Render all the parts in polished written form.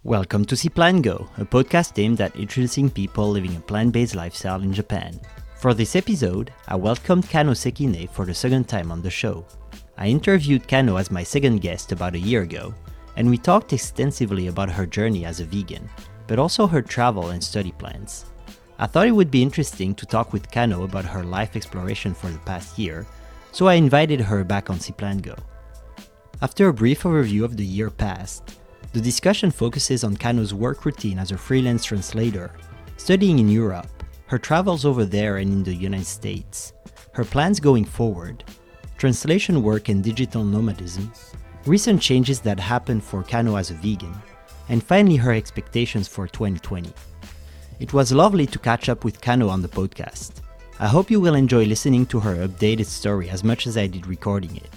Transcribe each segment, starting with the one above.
Welcome to ciplantgo, a podcast aimed at introducing people living a plant-based lifestyle in Japan. For this episode, I welcomed Kano Sekine for the second time on the show. I interviewed Kano as my second guest about a year ago, and we talked extensively about her journey as a vegan, but also her travel and study plans. I thought it would be interesting to talk with Kano about her life exploration for the past year, so I invited her back on ciplantgo. After a brief overview of the year past, the discussion focuses on Kano's work routine as a freelance translator, studying in Europe, her travels over there and in the United States, her plans going forward, translation work and digital nomadism, recent changes that happened for Kano as a vegan, and finally her expectations for 2020. It was lovely to catch up with Kano on the podcast. I hope you will enjoy listening to her updated story as much as I did recording it.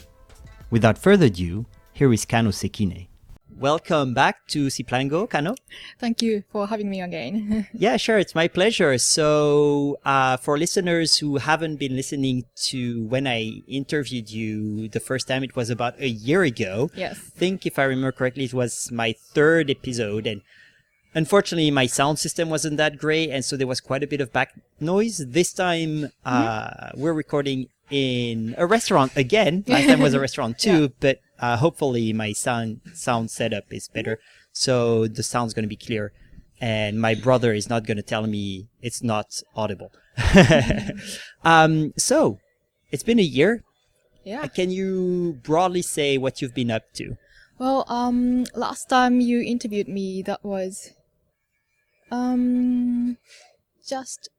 Without further ado, here is Kano Sekine. Welcome back to ciplantgo, Kano. Thank you for having me again. Yeah, sure. It's my pleasure. So for listeners who haven't been listening to when I interviewed you the first time, it was about a year ago. Yes. I think if I remember correctly, it was my third episode. And unfortunately, my sound system wasn't that great. And so there was quite a bit of back noise. This time, we're recording in a restaurant again. Last time was a restaurant too, yeah. But hopefully my sound setup is better, so the sound's going to be clear, and my brother is not going to tell me it's not audible. So it's been a year. Yeah. Can you broadly say what you've been up to? Well, last time you interviewed me, that was just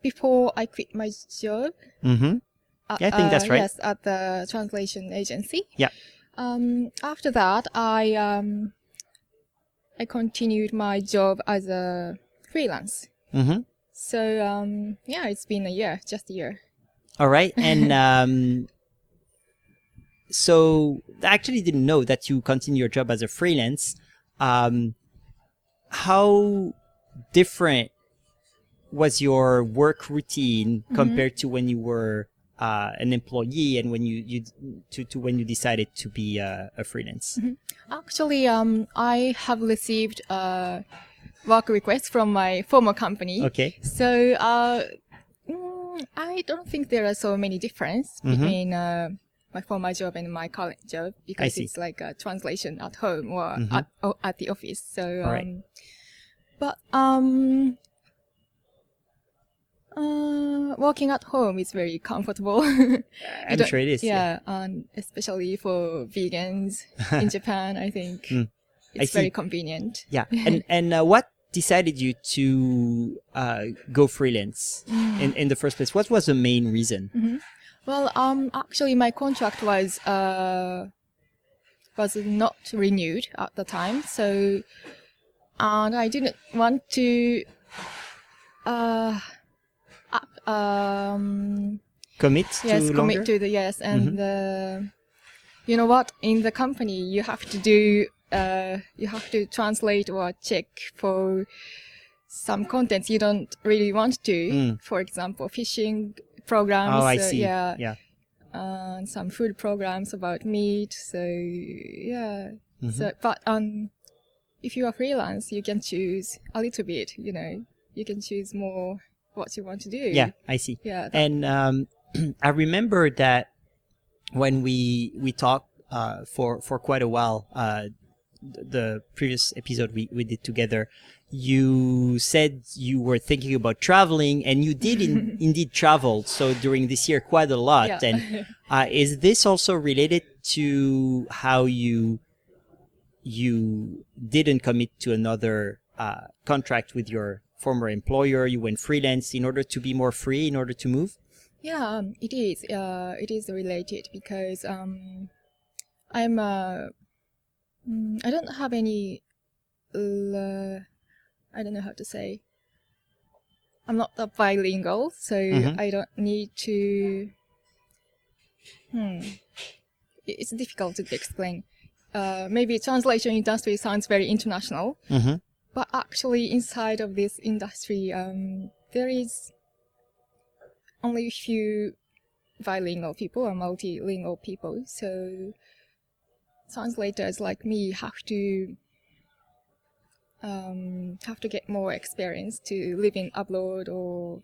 before I quit my job. Mm-hmm. Yeah, I think that's right. Yes, at the translation agency. Yeah. After that, I continued my job as a freelance. Mm-hmm. So yeah, it's been a year, just a year. All right, and so I actually didn't know that you continue your job as a freelance. How different was your work routine compared to when you were an employee and when you decided to be a freelance? Actually, I have received work requests from my former company. Okay. So I don't think there are so many difference between my former job and my current job, because it's like a translation at home or at the office. So, right. But working at home is very comfortable. I'm sure it is. Yeah, and especially for vegans in Japan, I think it's very convenient. Yeah, and what decided you to go freelance in the first place? What was the main reason? Well, actually, my contract was not renewed at the time, so and I didn't want to. Commit to the yes, and you know what? In the company, you have to do you have to translate or check for some contents you don't really want to. For example, fishing programs. Oh, I see. Yeah. And some food programs about meat. So yeah. So but if you are freelance, you can choose a little bit. You know, you can choose more what you want to do. Yeah, I see. Yeah. And I remember that when we talked for quite a while, the previous episode we did together, you said you were thinking about traveling, and you did indeed travel. So during this year, quite a lot. Yeah. And is this also related to how you didn't commit to another contract with your former employer? You went freelance in order to be more free, in order to move? Yeah, it is. It is related because I'm I don't have any I don't know how to say. I'm not a bilingual, so I don't need to. It's difficult to explain. Maybe translation industry sounds very international. But actually, inside of this industry, there is only a few bilingual people or multilingual people. So translators like me have to have to get more experience to live in abroad or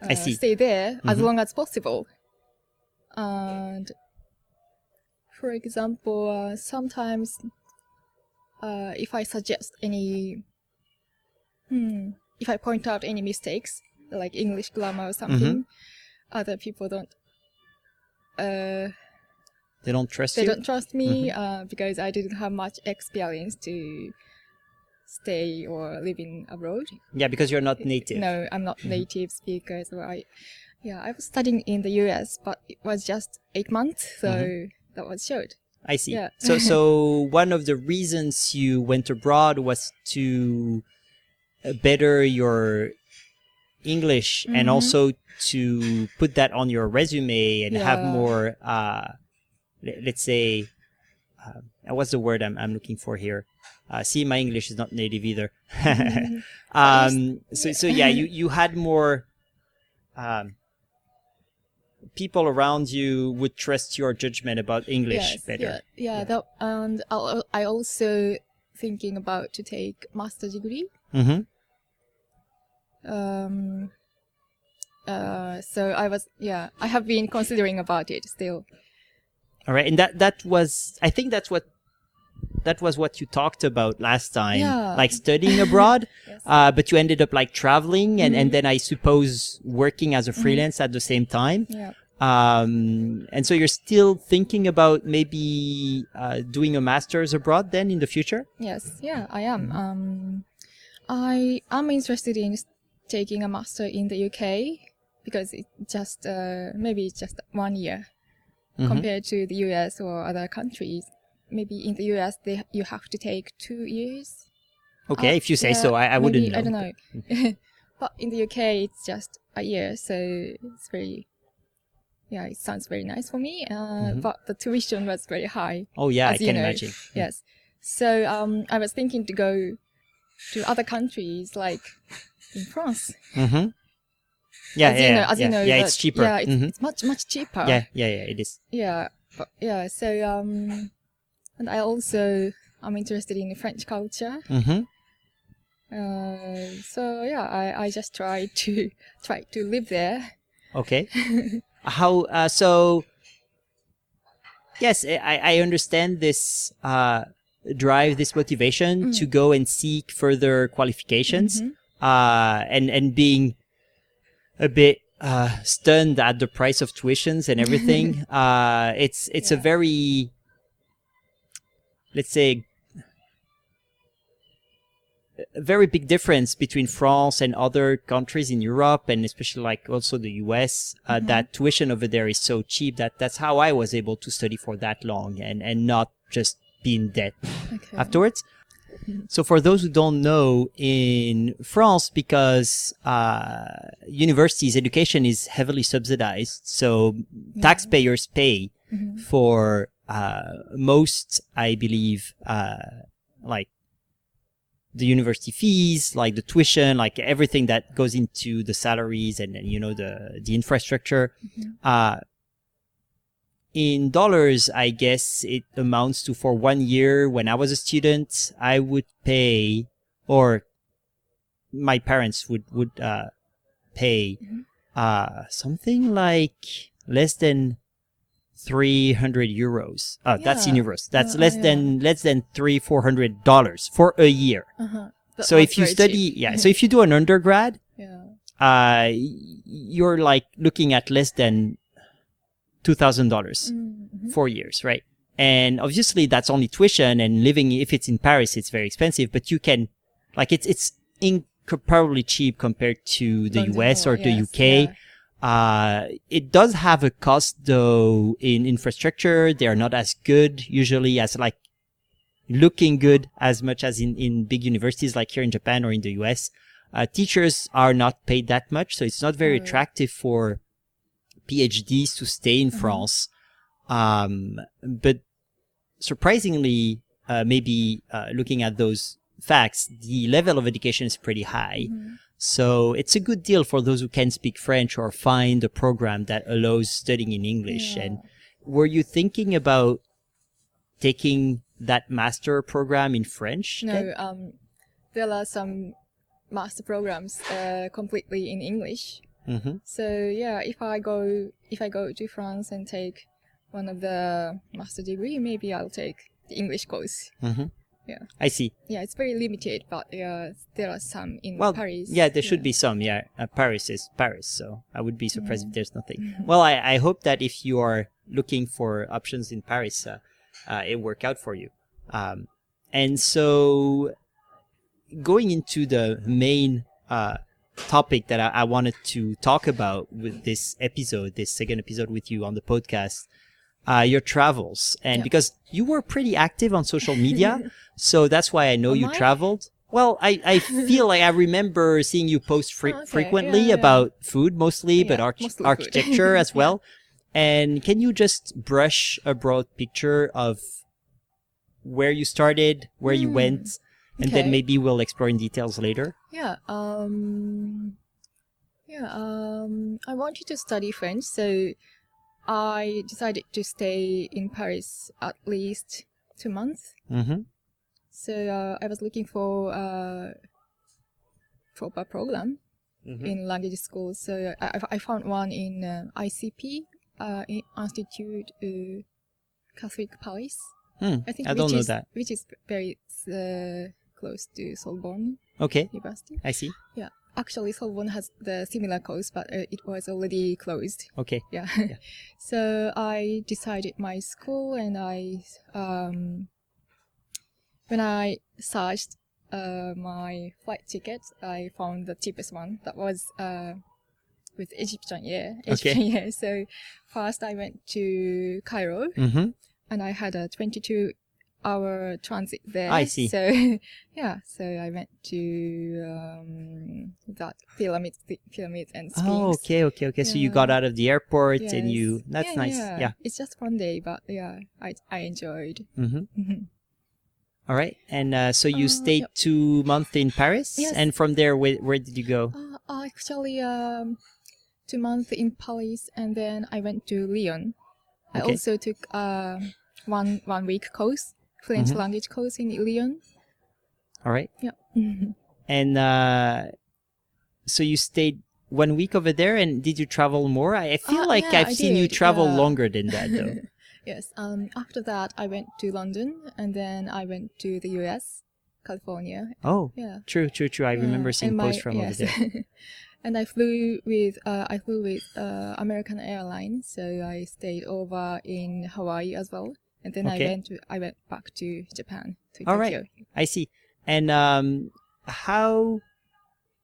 I see. stay there as long as possible. And for example, sometimes if I suggest any, if I point out any mistakes, like English grammar or something, other people don't. They don't trust They you? don't trust me because I didn't have much experience to stay or live in abroad. Yeah, because you're not native. No, I'm not native speaker. So I was studying in the US, but it was just 8 months, so that was short. I see. Yeah. So one of the reasons you went abroad was to better your English and also to put that on your resume and have more, let's say, what's the word I'm looking for here? See, my English is not native either. So yeah, you had more people around you would trust your judgment about English better. And I also thinking about to take master's degree. So I have been considering about it still. All right, and that was, I think that was what you talked about last time, like studying abroad, but you ended up like traveling and then I suppose working as a freelance at the same time. And so you're still thinking about maybe doing a master's abroad then in the future? Yes, I am. I am interested in taking a master in the UK because it's just maybe it's just 1 year compared to the US or other countries. Maybe in the US you have to take 2 years. Okay, if you say so, I wouldn't know. I don't know. But in the UK it's just a year, so it's very it sounds very nice for me. But the tuition was very high. Oh yeah, I can know. imagine. Yes. So I was thinking to go to other countries like in France. As you know, it's cheaper. Yeah, it's much cheaper. Yeah, it is. Yeah, but so and I'm interested in the French culture. So I just try to live there. Okay. How so? Yes, I understand this drive, this motivation to go and seek further qualifications, and being a bit stunned at the price of tuitions and everything. It's a very, let's say, a very big difference between France and other countries in Europe, and especially like also the US, that tuition over there is so cheap that's how I was able to study for that long and not just be in debt afterwards. So for those who don't know, in France, because universities, education is heavily subsidized, so taxpayers pay for most, I believe, like the university fees, like the tuition, like everything that goes into the salaries and the infrastructure. In dollars, I guess it amounts to, for 1 year when I was a student, I would pay, or my parents would pay something like less than 300 euros. That's in euros. That's less than $300-400 for a year. So if you study, so if you do an undergrad, you're like looking at less than $2,000 4 years, right? And obviously that's only tuition, and living, if it's in Paris, it's very expensive, but you can, like, it's incomparably cheap compared to the US or the UK. It does have a cost though in infrastructure. They are not as good usually as like looking good as much as in big universities like here in Japan or in the US. Teachers are not paid that much, so it's not very attractive for PhDs to stay in France. But surprisingly, maybe looking at those facts, the level of education is pretty high. So it's a good deal for those who can speak French or find a program that allows studying in English. And were you thinking about taking that master program in French? No, there are some master programs completely in English. So yeah, if I go to France and take one of the master degree, maybe I'll take the English course. Yeah, I see. Yeah, it's very limited, but there are some in Paris. Yeah, there should be some. Yeah, Paris is Paris, so I would be surprised if there's nothing. Well, I hope that if you are looking for options in Paris, it work out for you. And so, going into the main topic that I wanted to talk about with this episode, this second episode with you on the podcast, your travels. And because you were pretty active on social media, so that's why I know you traveled. Well, I feel like I remember seeing you post frequently about food mostly, but architecture as well. And can you just brush a broad picture of where you started, where you went, and then maybe we'll explore in details later? I wanted to study French, so I decided to stay in Paris at least 2 months. So I was looking for a proper program in language school. So I found one in ICP, Institute Catholic Paris. I think I don't know that. Which is very close to Sorbonne University. I see. Yeah. Actually, Sorbonne has the similar course, but it was already closed. Okay. Yeah. So I decided my school, and when I searched my flight ticket, I found the cheapest one. That was with Egyptian Year. So first I went to Cairo, and I had a 22-hour transit there. I see. So so I went to that pyramids and Sphinx. Oh, okay. So you got out of the airport and you. That's nice. Yeah. It's just one day, but I enjoyed. All right. And so you stayed 2 months in Paris, and from there, where did you go? Actually, 2 months in Paris, and then I went to Lyon. I also took 1 week course, French language course in Lyon. All right. Yeah. And so you stayed 1 week over there, and did you travel more? I feel like I've seen you travel longer than that, though. Yes. After that, I went to London, and then I went to the US, California. Oh, yeah. True. I remember seeing posts from over there. And I flew with American Airlines, so I stayed over in Hawaii as well. And then I went back to Japan, to Tokyo. All right, I see. And how?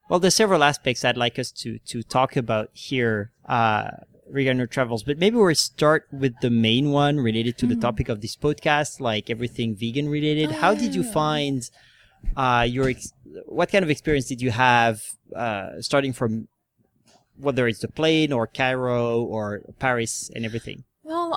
Well, there's several aspects I'd like us to talk about here regarding your travels, but maybe we'll start with the main one related to the topic of this podcast, like everything vegan related. How did you find what kind of experience did you have starting from whether it's the plane or Cairo or Paris and everything? Well,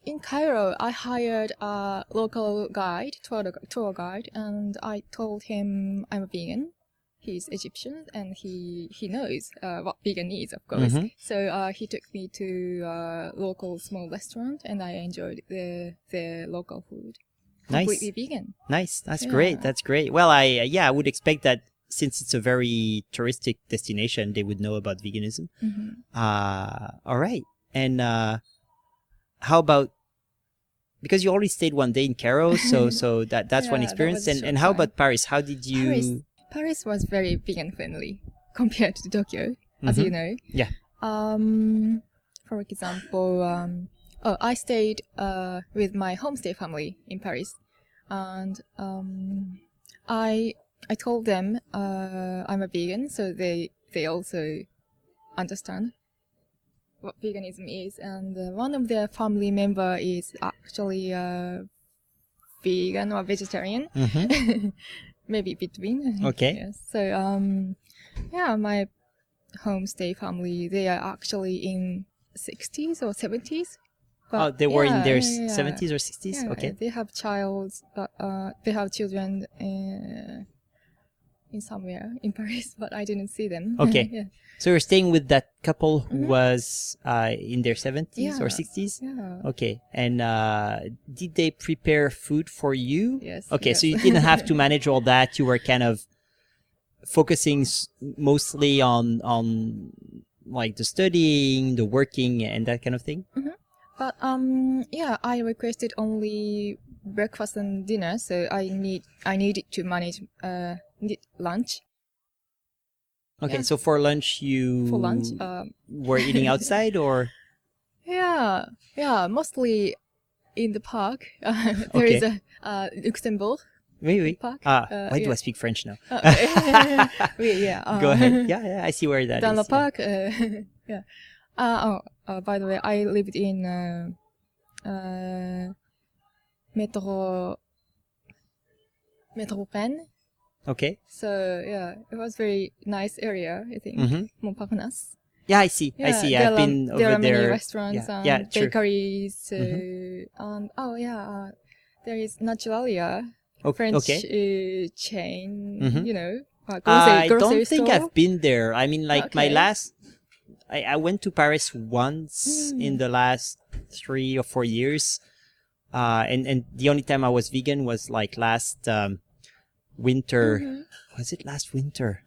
in Cairo, I hired a local guide, tour guide, and I told him I'm a vegan. He's Egyptian, and he knows what vegan is, of course. So he took me to a local small restaurant, and I enjoyed the local food. Completely vegan. Nice. That's great. That's great. Well, I would expect that since it's a very touristic destination, they would know about veganism. All right. And how about, because you only stayed 1 day in Cairo, so that's one experience. And how about Paris? How did you? Paris was very vegan friendly compared to Tokyo, as you know. Yeah. For example, I stayed with my homestay family in Paris, and I told them I'm a vegan, so they also understand what veganism is. And one of their family member is actually vegan or vegetarian. Maybe between. Okay. Yes. So my homestay family, they are actually in 60s or 70s. But they were in their 70s or 60s? Yeah, okay. They have children in somewhere in Paris, but I didn't see them. Okay. Yeah. So you're staying with that couple who was in their 70s or Yeah. 60s? Yeah. Okay. And did they prepare food for you? Yes. Okay, yes. so you didn't have to manage all that. You were kind of focusing mostly on like the studying, the working, and that kind of thing. But yeah, I requested only breakfast and dinner, so I needed to manage lunch. Okay, Yeah. so for lunch you For lunch, were eating outside or? yeah, mostly in the park. There is Okay. a Luxembourg Oui. park. Why do yeah. I speak French now? Yeah. Go ahead. Yeah, I see where that Dans is. the park. Yeah. By the way, I lived in Métropole. Okay. So yeah, it was very nice area, I think. Montparnasse. Yeah, I see. Yeah, I've been over there. There are many restaurants Yeah, and true. bakeries. And there is Naturalia, French Okay. chain. You know, I grocery don't think store. I've been there. I mean, like my Okay. last, I went to Paris once in the last 3 or 4 years. And the only time I was vegan was like last winter. Was it last winter?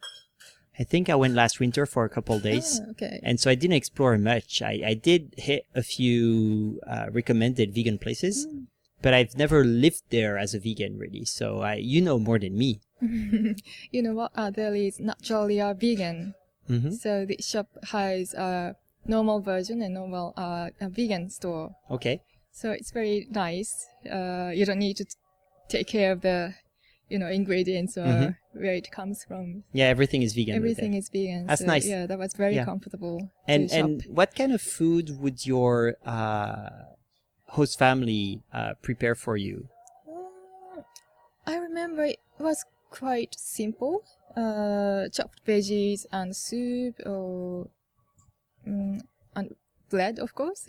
I think I went last winter for a couple of days. Okay. And so I didn't explore much. I did hit a few recommended vegan places, but I've never lived there as a vegan really. So you know more than me. You know what? There is Naturalia vegan. So the shop has a normal version and normal a vegan store. Okay. So it's very nice. You don't need to take care of the, ingredients or where it comes from. Yeah, everything is vegan. Everything is vegan. That's so, nice. Yeah, that was very comfortable. And to shop. what kind of food would your host family prepare for you? I remember it was quite simple. Chopped veggies and soup or and bread, of course.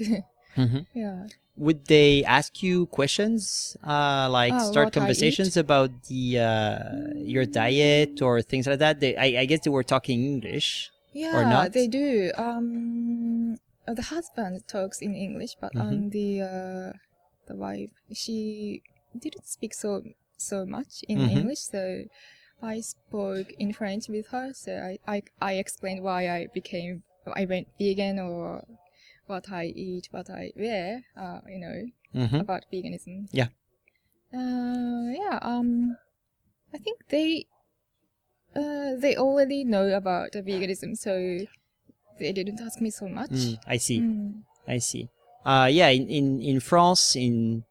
Yeah. Would they ask you questions, like start what I conversations about the your diet or things like that? I guess they were talking English. Yeah, or not? they do. The husband talks in English, but the wife, she didn't speak so much in English, so I spoke in French with her. So I explained why I went vegan or what I eat, what I wear, about veganism. Yeah. I think they already know about veganism, so they didn't ask me so much. I see. I see. Yeah, in France, in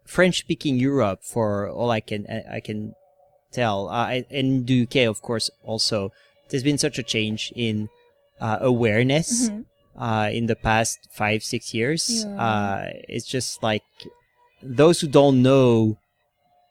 French-speaking Europe, for all I can tell, in the UK, of course, also, there's been such a change in awareness in the past 5-6 years. Yeah. It's just like those who don't know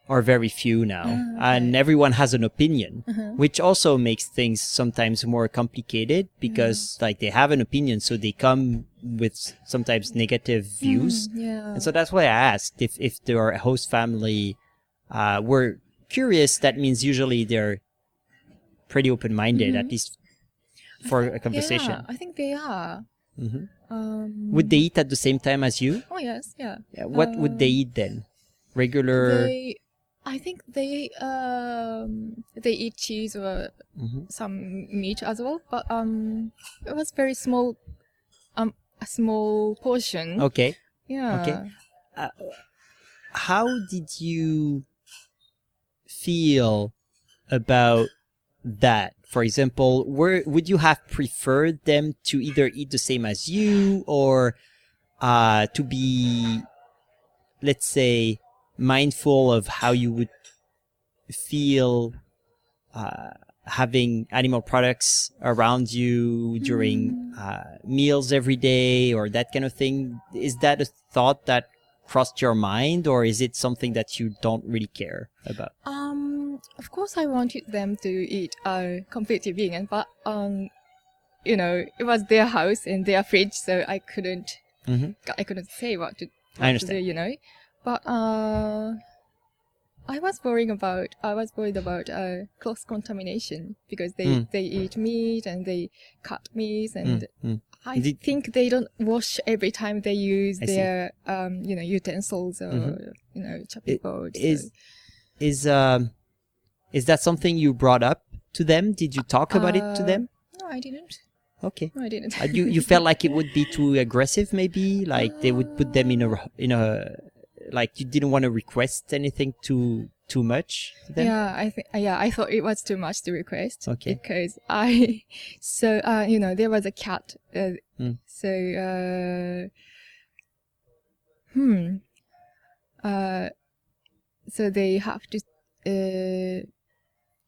are very few now, and everyone has an opinion, which also makes things sometimes more complicated because like they have an opinion, so they come with sometimes negative views. And so that's why I asked if their host family were curious. That means usually they're pretty open-minded, at least for a conversation. Yeah, I think they are. Would they eat at the same time as you? Oh yes, yeah. What would they eat then? Regular? I think they eat cheese or some meat as well, but it was very small, a small portion. Okay. Yeah. Okay. How did you feel about that? For example, would you have preferred them to either eat the same as you or to be, let's say, mindful of how you would feel having animal products around you during meals every day or that kind of thing? Is that a thought that crossed your mind, or is it something that you don't really care about? Of course I wanted them to eat completely vegan, but it was their house and their fridge, so I couldn't say what to I understand. do, But I was worried about cross contamination because they eat meat and they cut meat and I think they don't wash every time they use their utensils or chopping boards. Is that something you brought up to them? Did you talk about it to them? No, I didn't. Okay. No, I didn't. You felt like it would be too aggressive, maybe? Like they would put them in a like you didn't want to request anything too much to them? Yeah, I thought it was too much to request. Okay. Because there was a cat. So they have to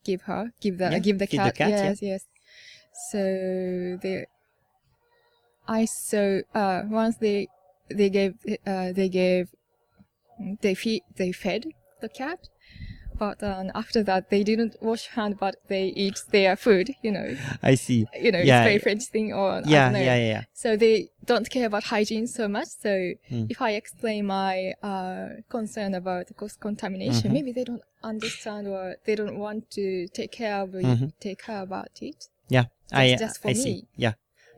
give the cat. Yes. So once they fed the cat, but after that they didn't wash hand, but they eat their food. I see. It's very French thing, or I don't know. Yeah. So they don't care about hygiene so much. So if I explain my concern about cross contamination, maybe they don't understand or they don't want to take care about it. Yeah, just for I me. see.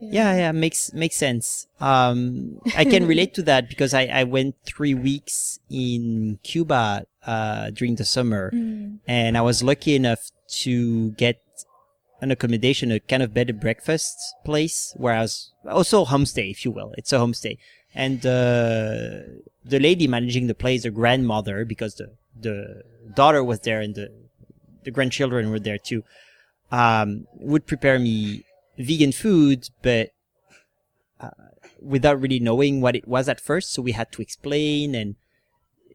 Yeah, makes sense. I can relate to that because I went 3 weeks in Cuba during the summer, and I was lucky enough to get an accommodation, a kind of bed and breakfast place where I was also a homestay, if you will. It's a homestay, and the lady managing the place, the grandmother, because the daughter was there and the grandchildren were there too, would prepare me vegan food, but without really knowing what it was at first. So we had to explain, and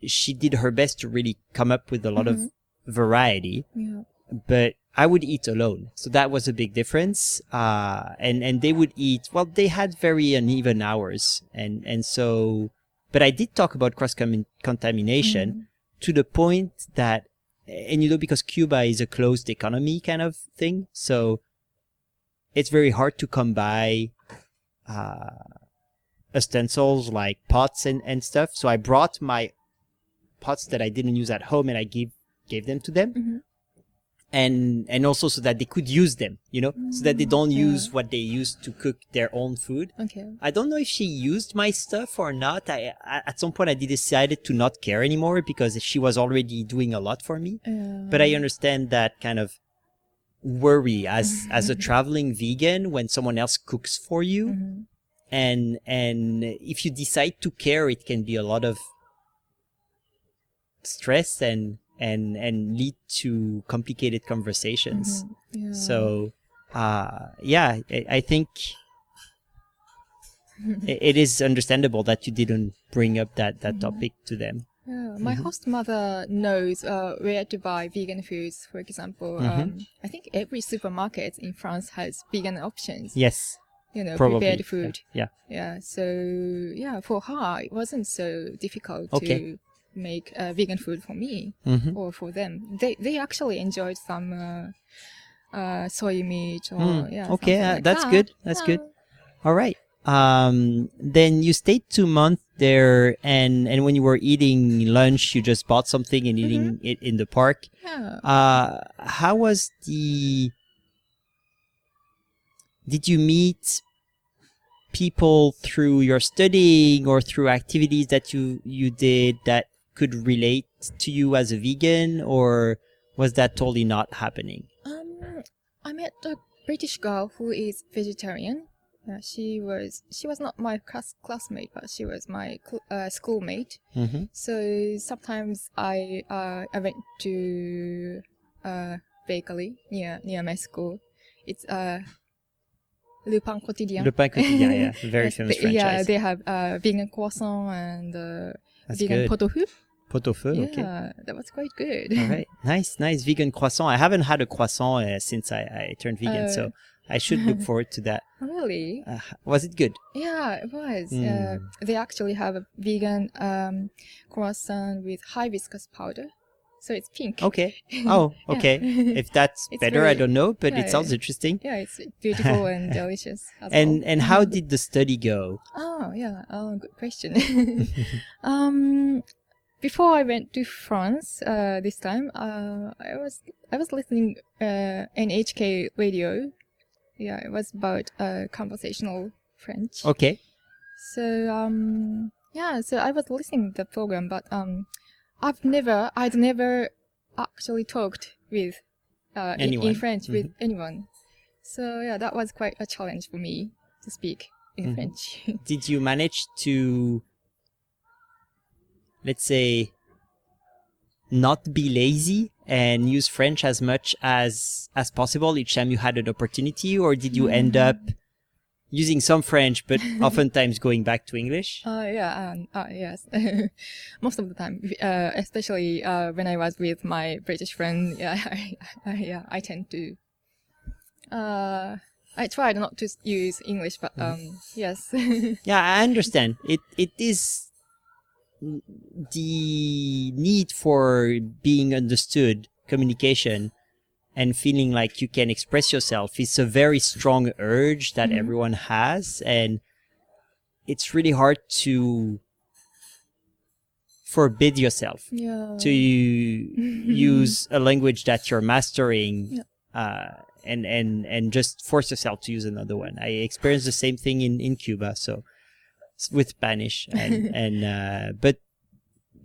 she did her best to really come up with a lot of variety. Yeah. But I would eat alone. So that was a big difference. And they would eat, well, they had very uneven hours. And so, but I did talk about cross-contamination to the point that, and because Cuba is a closed economy kind of thing. So it's very hard to come by utensils like pots and stuff. So I brought my pots that I didn't use at home and I gave them to them. And also so that they could use them, so that they don't use what they used to cook their own food. Okay. I don't know if she used my stuff or not. At some point I decided to not care anymore because she was already doing a lot for me. But I understand that kind of worry as a traveling vegan when someone else cooks for you. And if you decide to care, it can be a lot of stress and lead to complicated conversations. So I think it is understandable that you didn't bring up that topic to them. My host mother knows where to buy vegan foods. For example, I think every supermarket in France has vegan options. Yes. Probably. Prepared food. Yeah. So for her, it wasn't so difficult to make vegan food for me or for them. They actually enjoyed some soy meat or okay, that's that. good. That's good. All right. Then you stayed 2 months there, and when you were eating lunch, you just bought something and eating it in the park. How was did you meet people through your studying or through activities that you did that could relate to you as a vegan, or was that totally not happening? I met a British girl who is vegetarian. She was not my classmate, but she was my schoolmate. So sometimes I went to a bakery near my school. It's Le Pain Quotidien. Le Pain Quotidien, yeah, very famous franchise. Yeah, they have vegan croissant and vegan pot-au-feu. Pot-au-feu, okay. Yeah, that was quite good. All right, nice vegan croissant. I haven't had a croissant since I turned vegan, so I should look forward to that. Really? Was it good? Yeah, it was. They actually have a vegan croissant with hibiscus powder. So it's pink. Okay. Oh, okay. If that's better, I don't know, but it sounds interesting. Yeah, it's beautiful and delicious. And how did the study go? Oh, yeah. Oh, good question. before I went to France this time, I was listening NHK radio. Yeah, it was about conversational French. Okay. So so I was listening to the program, but I'd never actually talked with Anyone? in French with anyone. So yeah, that was quite a challenge for me to speak in French. Did you manage to, let's say, not be lazy and use French as much as possible each time you had an opportunity, or did you end up using some French but oftentimes going back to English? Yes. Most of the time, especially when I was with my British friend, I tend to. I tried not to use English, but yes. Yeah, I understand. It is the need for being understood, communication, and feeling like you can express yourself is a very strong urge that everyone has, and it's really hard to forbid yourself to use a language that you're mastering, and just force yourself to use another one. I experienced the same thing in Cuba, so with Spanish, and but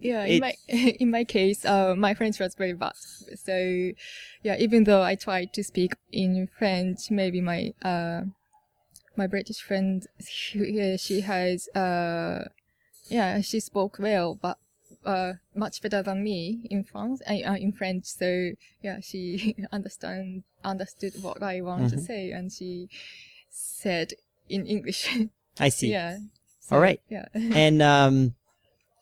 yeah, in my case, my French was very bad. So yeah, even though I tried to speak in French, maybe my my British friend, she has she spoke well, but much better than me in French. So yeah, she understood what I want to say, and she said in English. I see. Yeah. So, all right. Yeah. And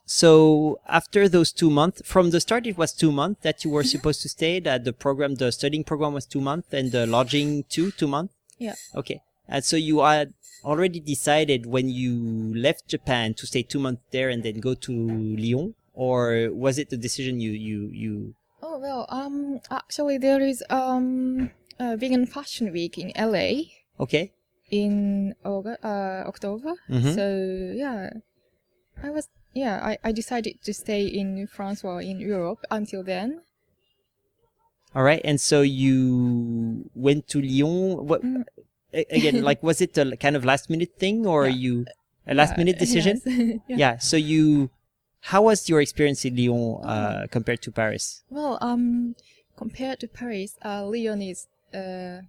so after those 2 months, from the start it was 2 months that you were supposed to stay. That the studying program was 2 months, and the lodging 2 months. Yeah. Okay. And so you had already decided when you left Japan to stay 2 months there and then go to Lyon, or was it the decision you? Oh well, actually there is a vegan fashion week in LA. Okay. In October. So yeah, I decided to stay in France or in Europe until then. All right. And so you went to Lyon. What again? Like, was it a kind of last minute thing, or a last minute decision? Yes. Yeah. So how was your experience in Lyon compared to Paris? Well, compared to Paris, Lyon is a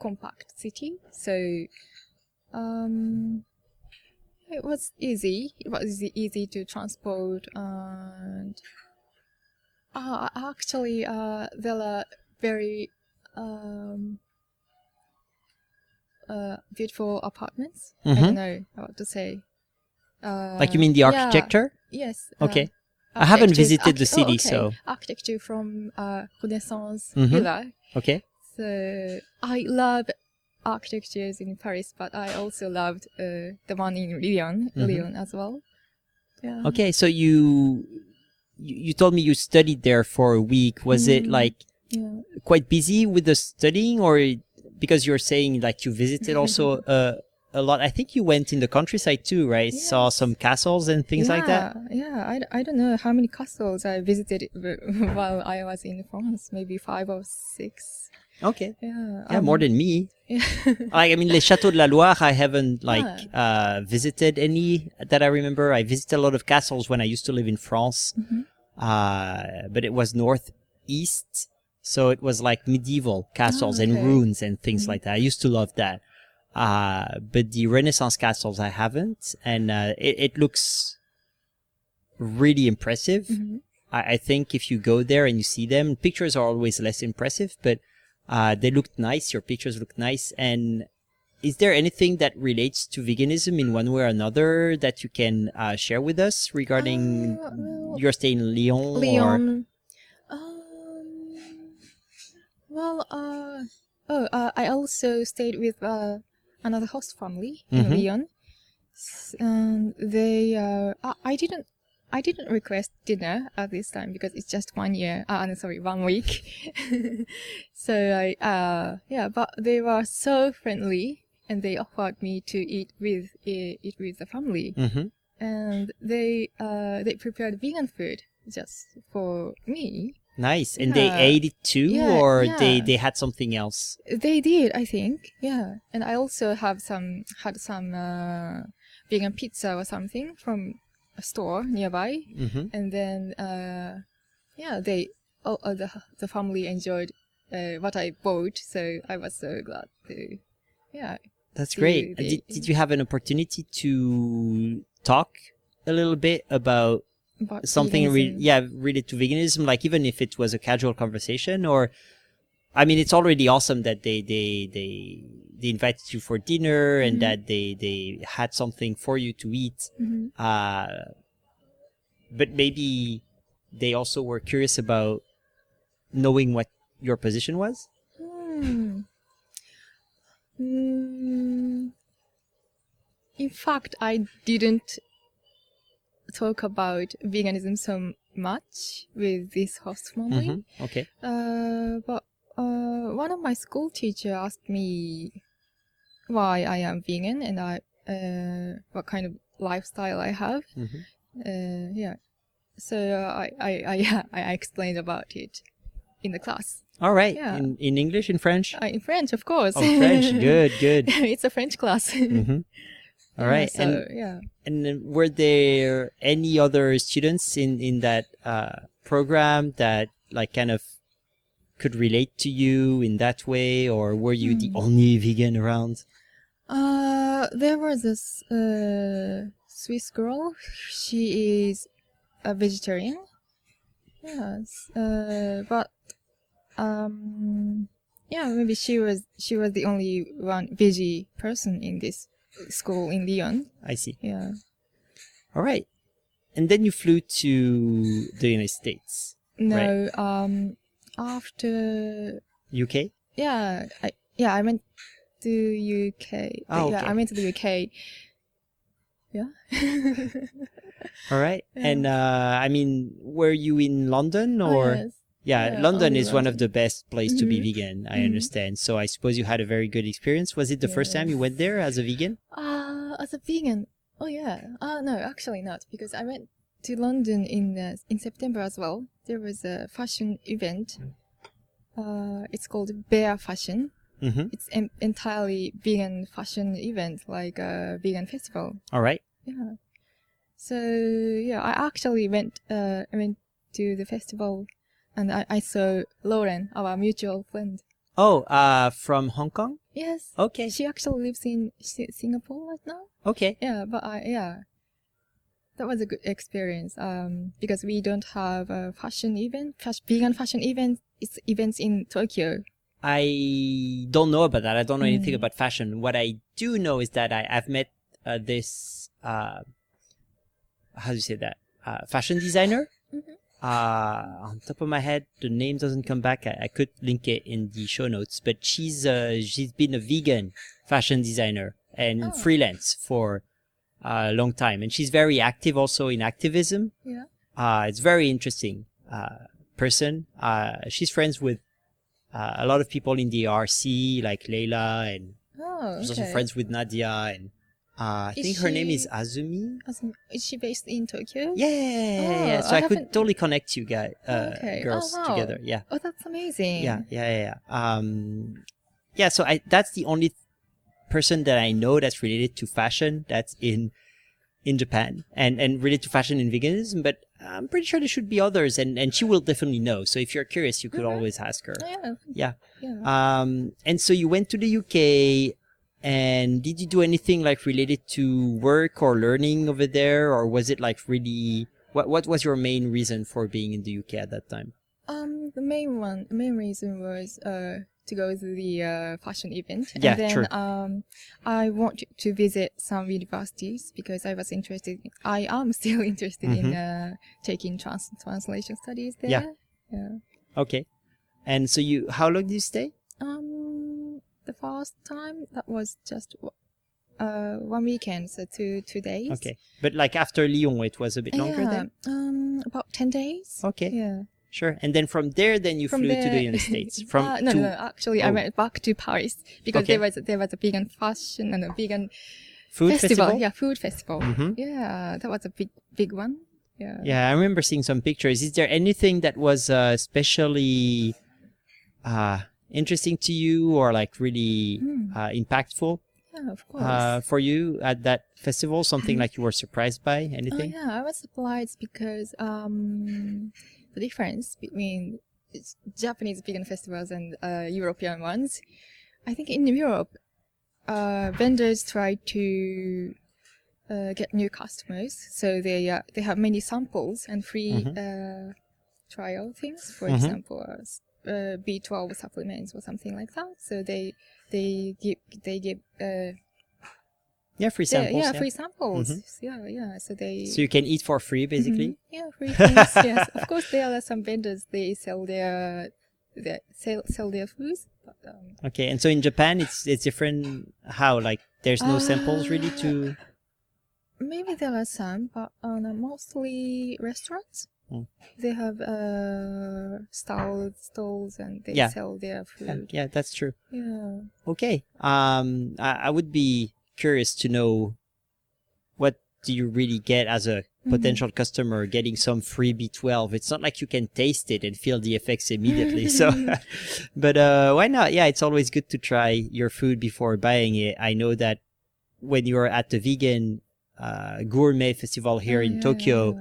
compact city, so it was easy. It was easy to transport, and actually, there are very beautiful apartments. I don't know what to say. Like, you mean the architecture? Yes. Okay. I haven't visited the city, so architecture from Renaissance Mhm. villa. okay. So I love architectures in Paris, but I also loved the one in Lyon as well. Yeah. Okay, so you told me you studied there for a week. Was it like quite busy with the studying, or because you're saying like you visited also a lot? I think you went in the countryside too, right? Yes. Saw some castles and things like that. Yeah, I don't know how many castles I visited while I was in France. Maybe 5 or 6. Okay. Yeah. More than me. Yeah. I mean, les Châteaux de la Loire, I haven't visited any that I remember. I visited a lot of castles when I used to live in France, but it was northeast, so it was like medieval castles and ruins and things like that. I used to love that. But the Renaissance castles I haven't, and it looks really impressive. I think if you go there and you see them, pictures are always less impressive, but they looked nice. Your pictures look nice. And is there anything that relates to veganism in one way or another that you can share with us regarding your stay in Lyon? I also stayed with another host family in Lyon, and they I didn't request dinner at this time because it's just 1 year. 1 week. So but they were so friendly, and they offered me to eat with the family, and they prepared vegan food just for me. Nice. And they ate it too, or they had something else? They did, I think. Yeah. And I also had some vegan pizza or something from a store nearby. And then the family enjoyed what I bought, so I was so glad to That's great. Did you have an opportunity to talk a little bit about something related to veganism, like even if it was a casual conversation? Or I mean, it's already awesome that they invited you for dinner and that they had something for you to eat, but maybe they also were curious about knowing what your position was. In fact, I didn't talk about veganism so much with this host family. Okay. But one of my school teachers asked me why I am vegan and what kind of lifestyle I have. So I explained about it in the class. All right. In English, in French? In French, of course. Oh, French. Good. It's a French class. All right. And then were there any other students in that program that like kind of could relate to you in that way, or were you the only vegan around? There was this Swiss girl. She is a vegetarian. Yes. But maybe she was the only one veggie person in this school in Lyon. I see. Yeah. All right. And then you flew to the United States. No, right? After UK? Yeah, I went to UK. Oh, okay. Yeah, I went to the UK. Yeah. All right. Yeah. And I mean, were you in London or? Oh, yes. Yeah, London is one of the best places to be vegan, I understand. So I suppose you had a very good experience. Was it the first time you went there as a vegan? As a vegan? Oh, yeah. No, actually not, because I went to London in September as well. There was a fashion event. It's called Bear Fashion. It's an entirely vegan fashion event, like a vegan festival. All right. Yeah. So, I actually went to the festival. And I saw Lauren, our mutual friend. Oh, from Hong Kong? Yes. Okay. She actually lives in Singapore right now. Okay. Yeah, but that was a good experience. Because we don't have a fashion event, vegan fashion event. It's events in Tokyo. I don't know about that. I don't know anything about fashion. What I do know is that I've met this, how do you say that? Fashion designer. On top of my head, the name doesn't come back. I could link it in the show notes, but she's been a vegan fashion designer and freelance for a long time, and she's very active also in activism. Yeah. It's very interesting person. She's friends with a lot of people in the RC, like Leila, and she's also friends with Nadia, and I think her name is Azumi. Is she based in Tokyo? Yeah. So I could totally connect you guys, girls together. Yeah. Oh, that's amazing. Yeah. So that's the only person that I know that's related to fashion that's in Japan and related to fashion and veganism. But I'm pretty sure there should be others, and she will definitely know. So if you're curious, you could always ask her. Yeah. And so you went to the UK. And did you do anything like related to work or learning over there, or was it like really? What was your main reason for being in the UK at that time? The main reason was to go to the fashion event. Yeah, and then, sure. I wanted to visit some universities because I was interested. I am still interested in taking translation studies there. Yeah. Okay. And so how long did you stay? The first time, that was just 1 weekend, so two days. Okay. But like after Lyon, it was a bit longer then? About 10 days. Okay. Yeah. Sure. And then from there, you flew to the United States. No. Actually, I went back to Paris because there was a vegan fashion and a vegan food festival. Yeah, food festival. Yeah, that was a big one. Yeah. Yeah, I remember seeing some pictures. Is there anything that was especially interesting to you or like really impactful Yeah, of course. for you at that festival? Something like you were surprised by? Oh Anything? yeah, I was surprised because the difference between Japanese vegan festivals and European ones. I think in Europe, vendors try to get new customers, so they have many samples and free trial things. For example, B12 supplements or something like that. So they give Free samples. free samples. Yeah. So So you can eat for free, basically. Yeah, free things. Yes, of course there are some vendors they sell their foods. But, Okay, and so in Japan, it's different. How like there's no samples really to. Maybe there are some, but mostly restaurants. They have stalls and they sell their food. Yeah, that's true. Yeah. Okay. I would be curious to know what do you really get as a potential customer getting some free B12. It's not like you can taste it and feel the effects immediately. So, but why not? Yeah, it's always good to try your food before buying it. I know that when you're at the vegan gourmet festival here in Tokyo,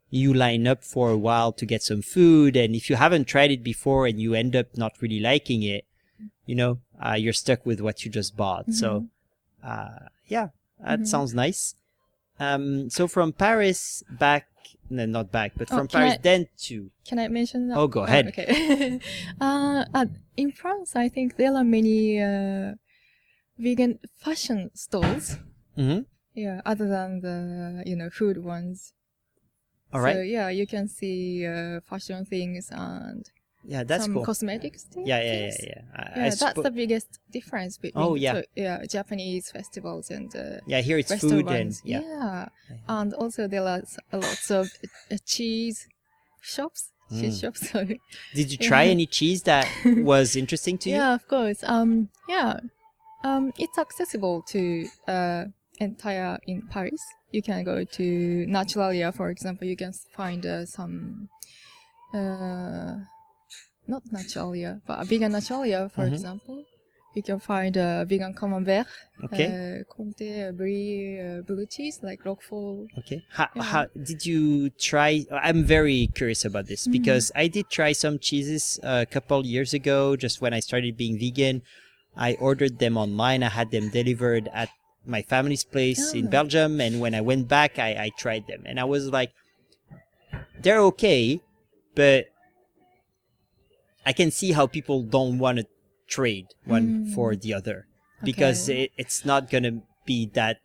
you line up for a while to get some food. And if you haven't tried it before and you end up not really liking it, you're stuck with what you just bought. So, that sounds nice. So from Paris back, no, not back, but from Paris then to... Can I mention that? Oh, go ahead. Okay. In France, I think there are many vegan fashion stores. Yeah, other than the, food ones. All right. So, yeah, you can see fashion things and that's some cool. cosmetics things. Yeah. That's the biggest difference between Japanese festivals and here it's Western food ones. and and also there are lots of cheese shops. Cheese shops. Sorry. Did you try any cheese that was interesting to you? Yeah, of course. It's accessible to entire in Paris. You can go to Naturalia, for example. You can find some. Not Naturalia, but vegan Naturalia, for example. You can find vegan camembert, Comté, Brie, blue cheese, like Roquefort. Okay. How did you try? I'm very curious about this because I did try some cheeses a couple years ago, just when I started being vegan. I ordered them online. I had them delivered at my family's place in Belgium. And when I went back, I tried them. And I was like, they're okay, but I can see how people don't want to trade one for the other because it's not going to be that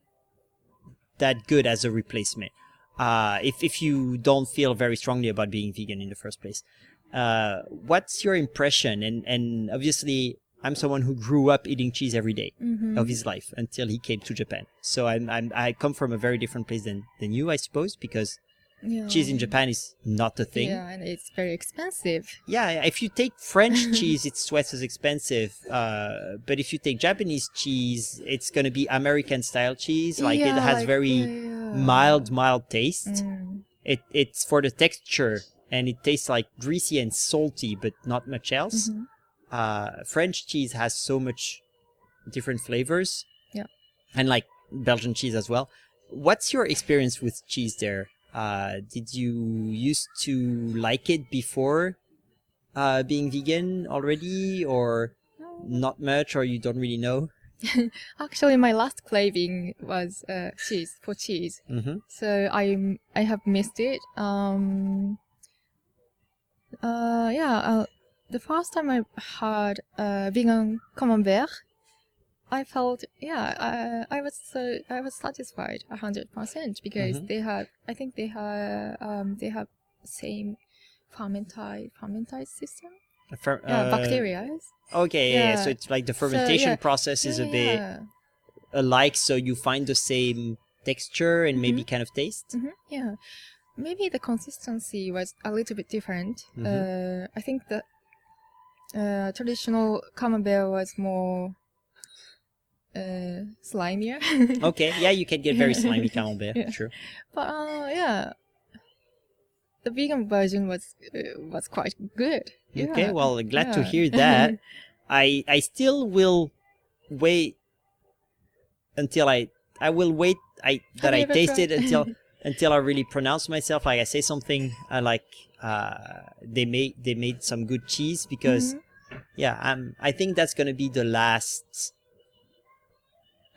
good as a replacement. If you don't feel very strongly about being vegan in the first place. What's your impression? And obviously I'm someone who grew up eating cheese every day of his life until he came to Japan. So I come from a very different place than you, I suppose, because cheese in Japan is not a thing. Yeah, and it's very expensive. Yeah, if you take French cheese, it's twice as expensive. But if you take Japanese cheese, it's going to be American-style cheese. It has very mild taste. It's for the texture, and it tastes like greasy and salty, but not much else. French cheese has so much different flavors. Yeah. And like Belgian cheese as well. What's your experience with cheese there? Did you used to like it before being vegan already, or not much, or you don't really know? Actually, my last craving was cheese. So I have missed it. The first time I had vegan camembert, I felt I was satisfied 100% because they have same fermented system. Bacteria. Okay, so it's like the fermentation process is a bit alike, so you find the same texture and maybe kind of taste. Yeah, maybe the consistency was a little bit different. I think the traditional camembert was more slimier. Okay, you can get very slimy camembert, true. But the vegan version was quite good. Yeah. Okay, well, glad to hear that. I still will wait until I will wait that I taste it until I really pronounce myself. Like I say something they made some good cheese, because I think that's gonna be the last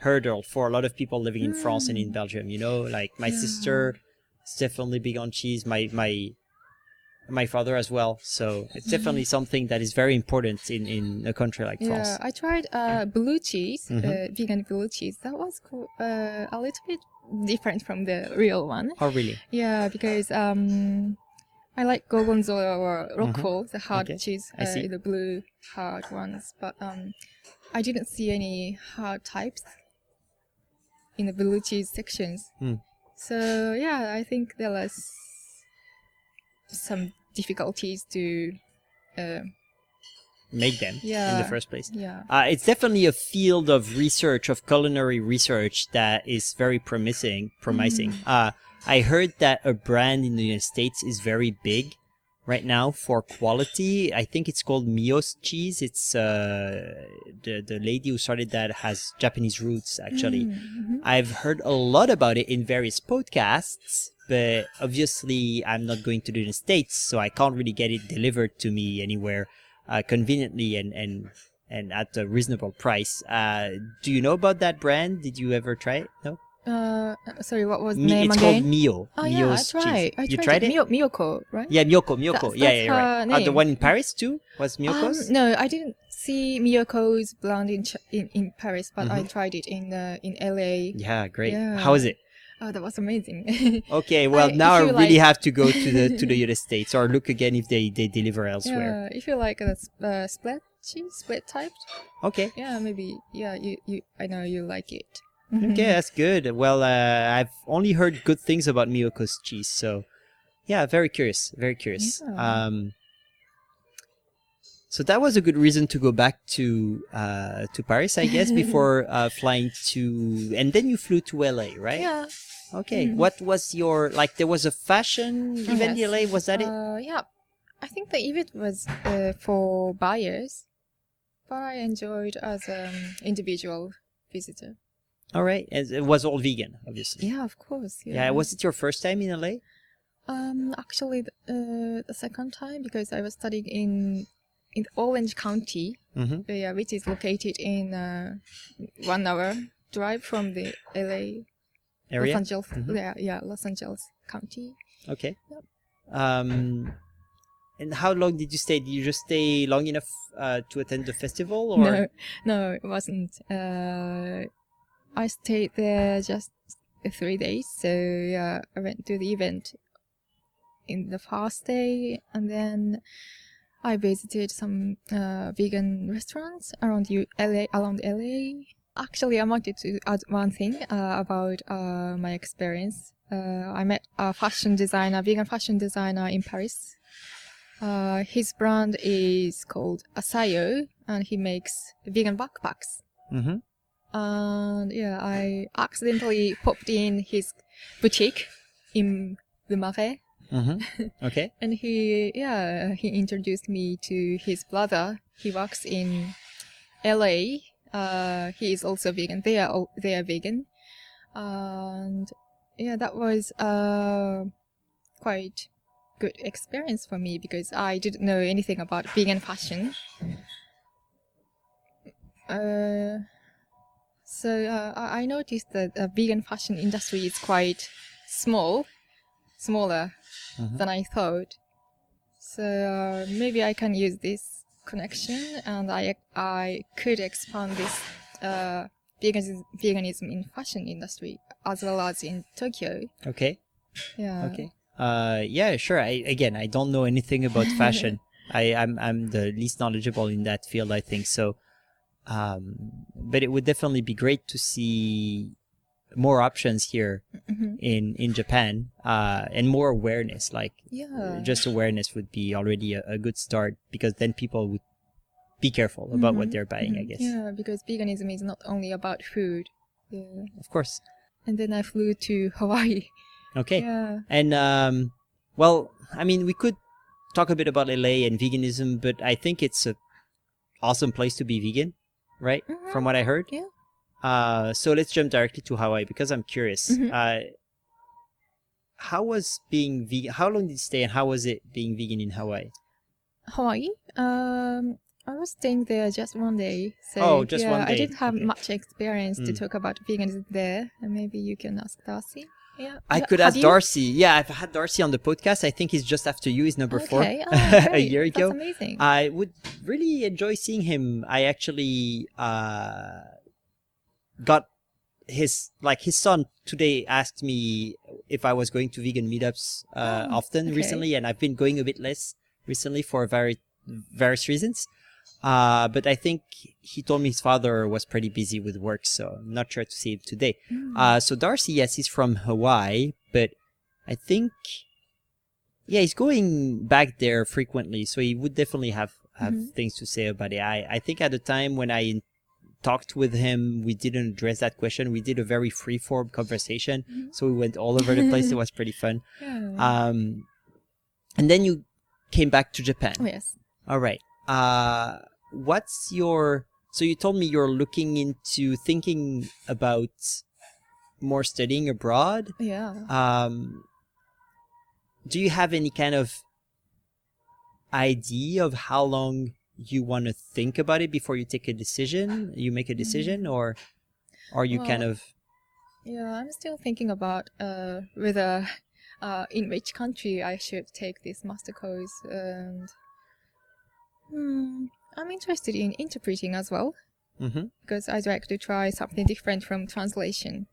hurdle for a lot of people living in France and in Belgium. Like my sister is definitely big on cheese. My father as well. So it's definitely something that is very important in a country like France. Yeah, I tried blue cheese, vegan blue cheese. That was a little bit different from the real one. Oh, really? Yeah, because I like gorgonzola or roquefort, the hard cheese, the blue hard ones. But I didn't see any hard types in the blue cheese sections. So yeah, I think there was some difficulties to make them in the first place. Yeah. It's definitely a field of research, of culinary research, that is very promising. I heard that a brand in the United States is very big right now for quality. I think it's called Mio's cheese. It's the lady who started that has Japanese roots, actually. I've heard a lot about it in various podcasts, but obviously I'm not going to the United States, so I can't really get it delivered to me anywhere conveniently and at a reasonable price. Do you know about that brand? Did you ever try it? No? Sorry, what was the name it's again? Called Mio. Oh, Mio's yeah, I tried. cheese. You tried it? Miyoko, right? Yeah, Miyoko. That's Yeah, right. her The name. one in Paris too? Was Miyoko's? No, I didn't see Miyoko's brand in Paris, but I tried it in LA. Yeah, great. Yeah. How is it? Oh, that was amazing. Okay, well, now I really like... have to go to the United States, or look again if they deliver elsewhere. Yeah, if you like a split cheese, split type. Okay. Yeah, maybe. Yeah, you. I know you like it. Okay, that's good. Well, I've only heard good things about Miyoko's cheese, so yeah, very curious. Yeah. So that was a good reason to go back to Paris, I guess, before flying to, and then you flew to LA, right? Yeah. Okay. What was your, like, there was a fashion event in LA, was that it? Yeah. I think the event was for buyers, but I enjoyed as an individual visitor. All right. And it was all vegan, obviously. Yeah, of course. Yeah. Was it your first time in LA? Actually, the second time, because I was studying in Orange County, which is located in 1 hour drive from the LA area. Los Angeles, Los Angeles County. Okay. Yep. And how long did you stay? Did you just stay long enough to attend the festival, or? No, it wasn't. I stayed there just 3 days. So yeah, I went to the event in the first day, and then I visited some vegan restaurants around LA. Actually, I wanted to add one thing about my experience. I met a vegan fashion designer in Paris. His brand is called Asayo, and he makes vegan backpacks. And yeah, I accidentally popped in his boutique in the Marais. Okay. And he introduced me to his brother. He works in LA. He is also vegan. They are vegan. And yeah, that was quite good experience for me, because I didn't know anything about vegan fashion. So I noticed that the vegan fashion industry is quite smaller than I thought. So maybe I can use this connection, and I could expand this veganism in fashion industry as well as in Tokyo. Okay. Yeah. Okay. Yeah, sure. I don't know anything about fashion. I'm the least knowledgeable in that field, I think. So, but it would definitely be great to see more options here in Japan, and more awareness. Like, just awareness would be already a good start, because then people would be careful about what they're buying, I guess. Yeah, because veganism is not only about food. Yeah. Of course. And then I flew to Hawaii. Okay. Yeah. And Well, I mean, we could talk a bit about LA and veganism, but I think it's an awesome place to be vegan, right? From what I heard. Yeah. So let's jump directly to Hawaii because I'm curious. How was being vegan? How long did you stay, and how was it being vegan in Hawaii? Hawaii. I was staying there just one day. So Oh, just one day. I didn't have Okay. much experience to talk about veganism there. And maybe you can ask Darcy. Yeah. I could ask Darcy. Yeah, I've had Darcy on the podcast. I think he's just after you. He's number 4 a year ago. That's amazing. I would really enjoy seeing him. I actually got his son today asked me if I was going to vegan meetups often recently, and I've been going a bit less recently for various reasons. But I think he told me his father was pretty busy with work, so I'm not sure to see him today. So Darcy, yes, he's from Hawaii, but I think, yeah, he's going back there frequently, so he would definitely have things to say about it. I think at the time when I talked with him, we didn't address that question. We did a very free-form conversation, so we went all over the place. It was pretty fun. Yeah. And then you came back to Japan. Oh, yes. All right. What's your... So you told me you're looking into thinking about more studying abroad. Yeah. Do you have any kind of idea of how long you want to think about it before you take a decision? You make a decision, or are you kind of... Yeah, I'm still thinking about whether in which country I should take this master course, and I'm interested in interpreting as well, because I'd like to try something different from translation.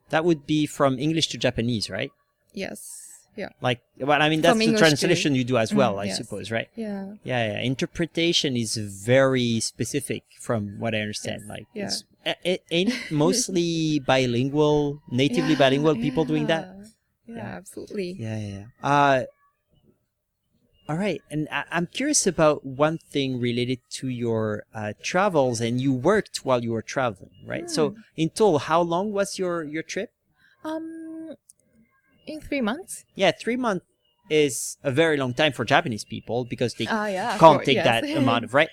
That would be from English to Japanese, right? Yes. Yeah. Like, well, I mean, that's the translation you do as well, I yes. suppose, right? Yeah. Yeah. Interpretation is very specific from what I understand. Yes. Like, Yeah. ain't it mostly bilingual, natively bilingual people doing that? Yeah, absolutely. Yeah. All right. And I'm curious about one thing related to your travels, and you worked while you were traveling, right? So in total, how long was your trip? In 3 months. Yeah, 3 months is a very long time for Japanese people because they can't take that amount of, right?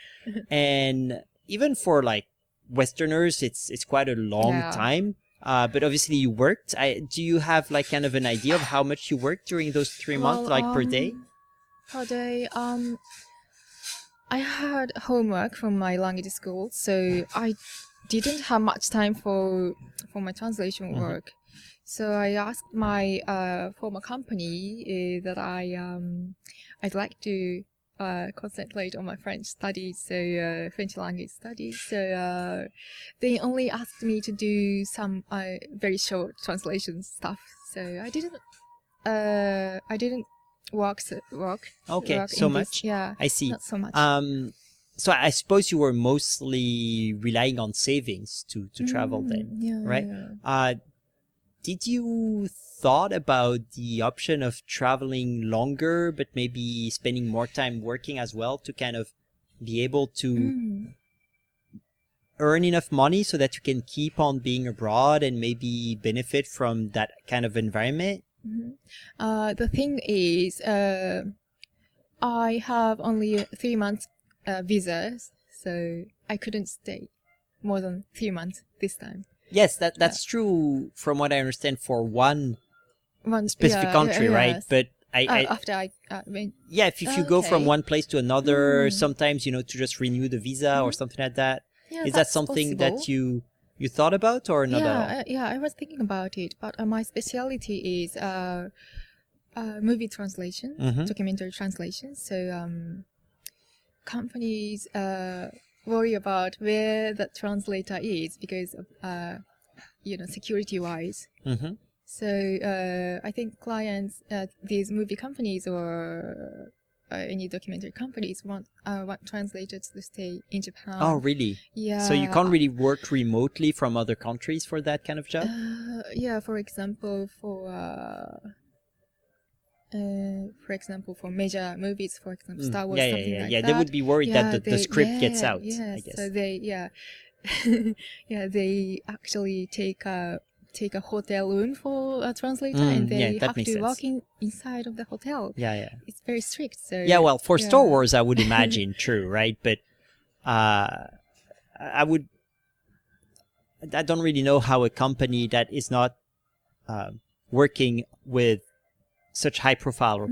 And even for like Westerners, it's quite a long time. But obviously you worked. Do you have like kind of an idea of how much you worked during those 3 months, like per day? Per day, I had homework from my language school, so I didn't have much time for my translation work. So I asked my former company that I'd like to concentrate on my French studies, so French language studies. So they only asked me to do some very short translation stuff. So I didn't work. Okay, work so in much. This, yeah, I see. not so much. So I suppose you were mostly relying on savings to travel then, right? Yeah. Did you thought about the option of traveling longer, but maybe spending more time working as well to kind of be able to earn enough money so that you can keep on being abroad and maybe benefit from that kind of environment? The thing is, I have only 3 months visa, so I couldn't stay more than 3 months this time. Yes, that's true from what I understand for one specific country, right? Yes. But if you go from one place to another, sometimes, to just renew the visa or something like that. Is that something that you thought about or not at all? Yeah, I was thinking about it, but my specialty is movie translation, documentary translation. So companies worry about where the translator is because of security wise. So I think clients, these movie companies or any documentary companies want translators to stay in Japan. Oh, really? Yeah. So you can't really work remotely from other countries for that kind of job? Yeah, for example, for major movies, for example, Star Wars, something like that. They would be worried that the script gets out, yes, I guess. So they, they actually take take a hotel room for a translator, and they have to sense. work inside of the hotel. Yeah. It's very strict. So yeah, well, for Star Wars, I would imagine true, right? But I don't really know how a company that is not working with such high-profile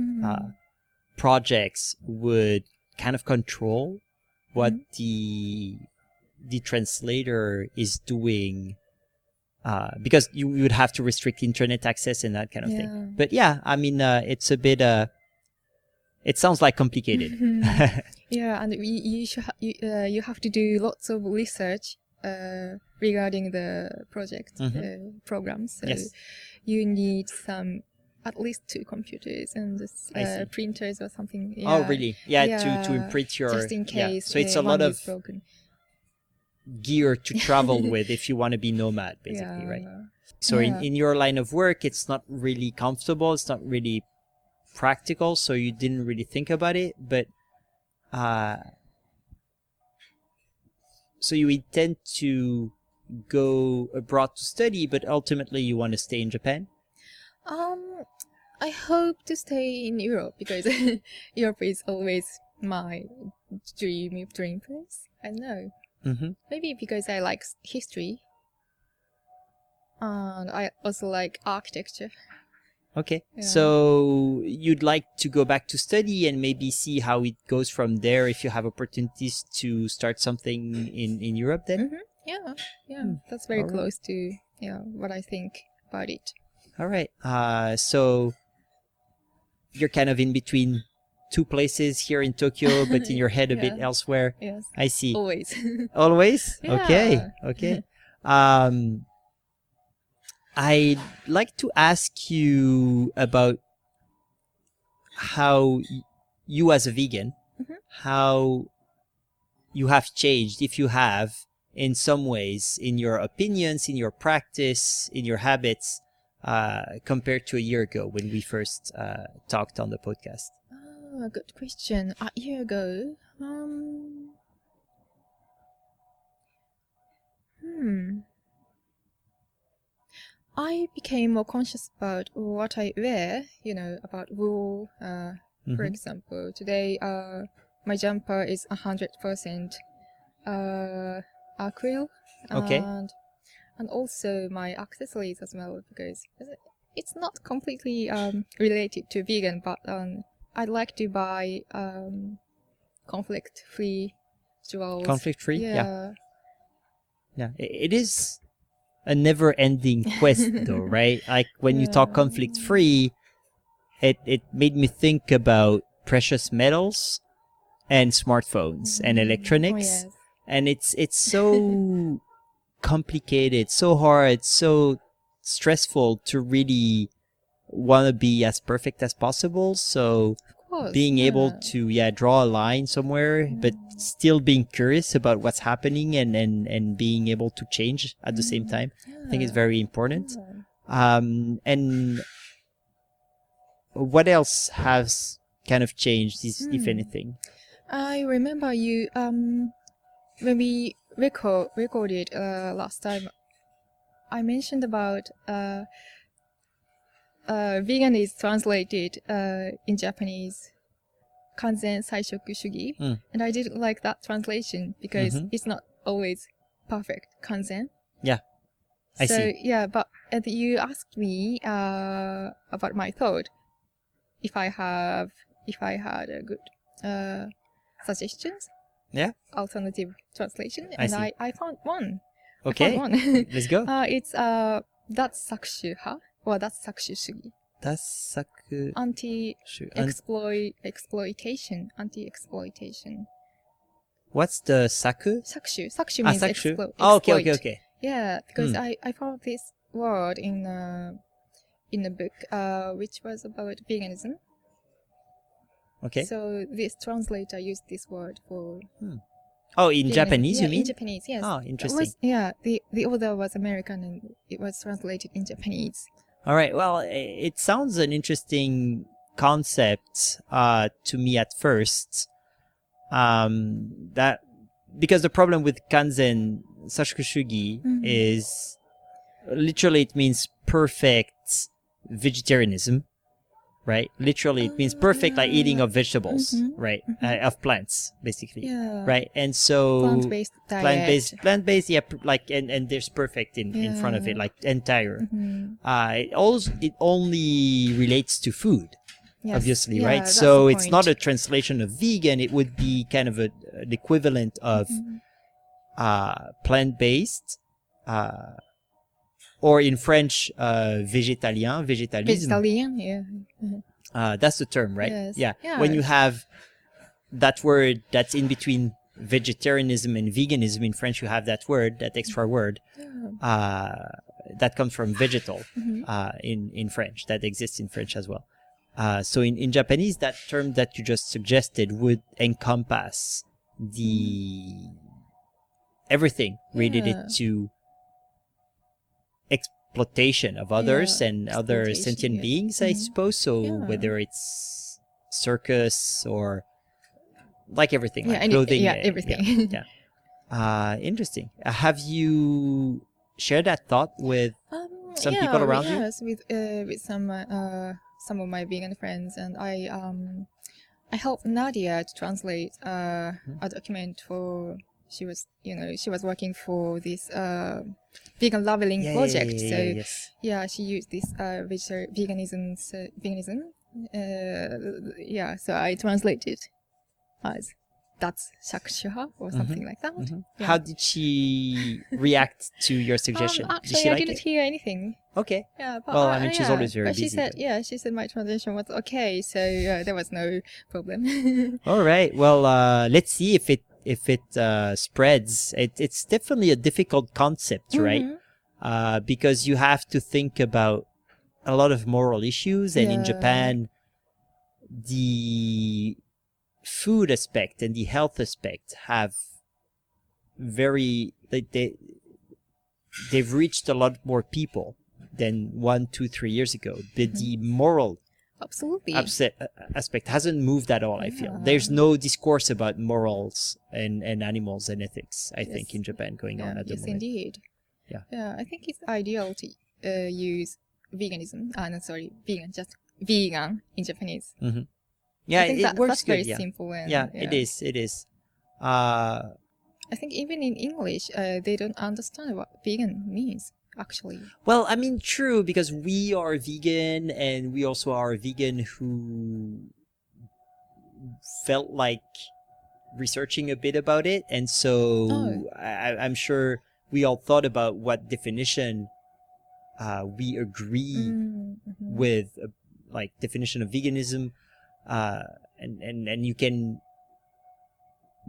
projects would kind of control what the translator is doing, because you would have to restrict internet access and that kind of thing. But yeah, I mean, it's a bit. It sounds like complicated. Yeah, and you have to do lots of research regarding the project programs. So you need at least 2 computers and printers or something. Yeah. Oh, really? Yeah, to imprint your... Just in case. So it's a lot of broken. Gear to travel with if you want to be nomad, basically, right? So in your line of work, it's not really comfortable. It's not really practical, so you didn't really think about it. But so you intend to go abroad to study, but ultimately you want to stay in Japan? I hope to stay in Europe because Europe is always my dream place. I know. Maybe because I like history, and I also like architecture. Okay, so you'd like to go back to study and maybe see how it goes from there if you have opportunities to start something in Europe then? Yeah, that's very close to what I think about it. All right, so you're kind of in between 2 places here in Tokyo, but in your head a bit elsewhere. Yes, I see. Always. Always? Yeah. Okay. I'd like to ask you about how you as a vegan, how you have changed, if you have, in some ways, in your opinions, in your practice, in your habits, compared to a year ago when we first talked on the podcast. Oh, good question. A year ago, I became more conscious about what I wear, about wool. For example, today my jumper is 100% acrylic. Okay. And also my accessories as well, because it's not completely related to vegan, but I'd like to buy conflict-free jewels. Conflict-free? Yeah. It is a never-ending quest, though, right? Like when you talk conflict-free, it made me think about precious metals and smartphones and electronics, and it's so complicated, so hard, so stressful to really want to be as perfect as possible. So being able to draw a line somewhere, but still being curious about what's happening and being able to change at the same time, I think is very important. And what else has kind of changed, if anything? I remember you when we recorded last time, I mentioned about vegan is translated in Japanese kanzen saishoku shugi, and I didn't like that translation because it's not always perfect kanzen. Yeah, I see. Yeah, but you asked me about my thought if I had a good suggestions. Yeah. Alternative translation, I and see. I found one. Okay. Let's go. It's that's sakushu or that's sakushu shugi. That's anti-exploitation. What's the saku? Sakushu means exploit. Oh, okay. Yeah, because I found this word in a book which was about veganism. Okay. So this translator used this word for. Oh, in Japanese, you mean? In Japanese, yes. Oh, interesting. The author was American and it was translated in Japanese. All right. Well, it sounds an interesting concept to me at first. That because the problem with kanzen sashikusugi is literally it means perfect vegetarianism, right? Literally it means perfect, like eating of vegetables, right? Of plants, basically, right? And so Plant-based diet. plant-based, yeah, like, and there's perfect in front of it, like entire. It only relates to food. Yes. Obviously, Yeah, right? that's So the it's not point. a translation of vegan. It would be kind of an equivalent of plant-based, or in French, végétalien, végétalisme. Vegetarian, yeah. That's the term, right? Yes. Yeah. Yeah. When you have that word that's in between vegetarianism and veganism in French, you have that word, that extra word, that comes from vegetal in French, that exists in French as well. So in Japanese, that term that you just suggested would encompass everything related to exploitation of others and other sentient beings, I suppose. So whether it's circus or like everything, like clothing, everything. Interesting. Have you shared that thought with some people around you? Yes, with some of my vegan friends, and I helped Nadia to translate a document for. She was working for this vegan labeling project. She used this veganism. So I translated as that's shakshuha or something like that. Yeah. How did she react to your suggestion? Actually, I didn't hear anything. Okay. Yeah, but well, I mean, she's always very busy. She said my translation was okay, so there was no problem. All right. Well, let's see if it spreads. It's definitely a difficult concept, right? Because you have to think about a lot of moral issues, and in Japan, the food aspect and the health aspect have they've reached a lot more people than 1, 2, 3 years ago. But the moral aspect hasn't moved at all. I feel there's no discourse about morals and animals and ethics, I think, in Japan going on at the moment. Yes, indeed. Yeah, I think it's ideal to use veganism. Vegan in Japanese. Yeah, it works that's good. Very simple. And, it is. I think even in English, they don't understand what vegan means, actually. Well, I mean, true, because we are vegan, and we also are vegan who felt like researching a bit about it. And so I'm sure we all thought about what definition we agree with, like definition of veganism. And you can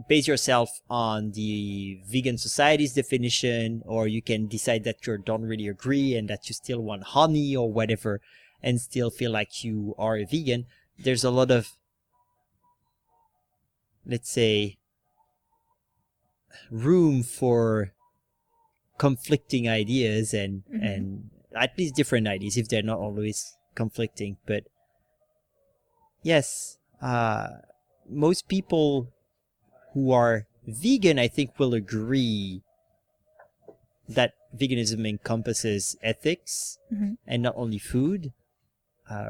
base yourself on the vegan society's definition, or you can decide that you don't really agree and that you still want honey or whatever and still feel like you are a vegan. There's a lot of, let's say, room for conflicting ideas and at least different ideas, if they're not always conflicting. But yes, most people who are vegan, I think, will agree that veganism encompasses ethics and not only food,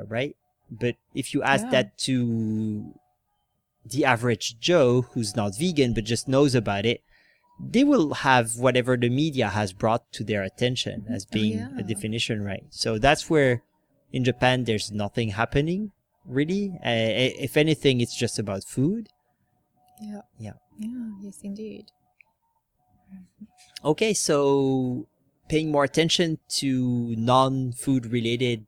right? But if you ask that to the average Joe who's not vegan but just knows about it, they will have whatever the media has brought to their attention as being a definition, right? So that's where in Japan there's nothing happening, really. If anything, it's just about food. Yeah, yes, indeed. Okay, so paying more attention to non-food related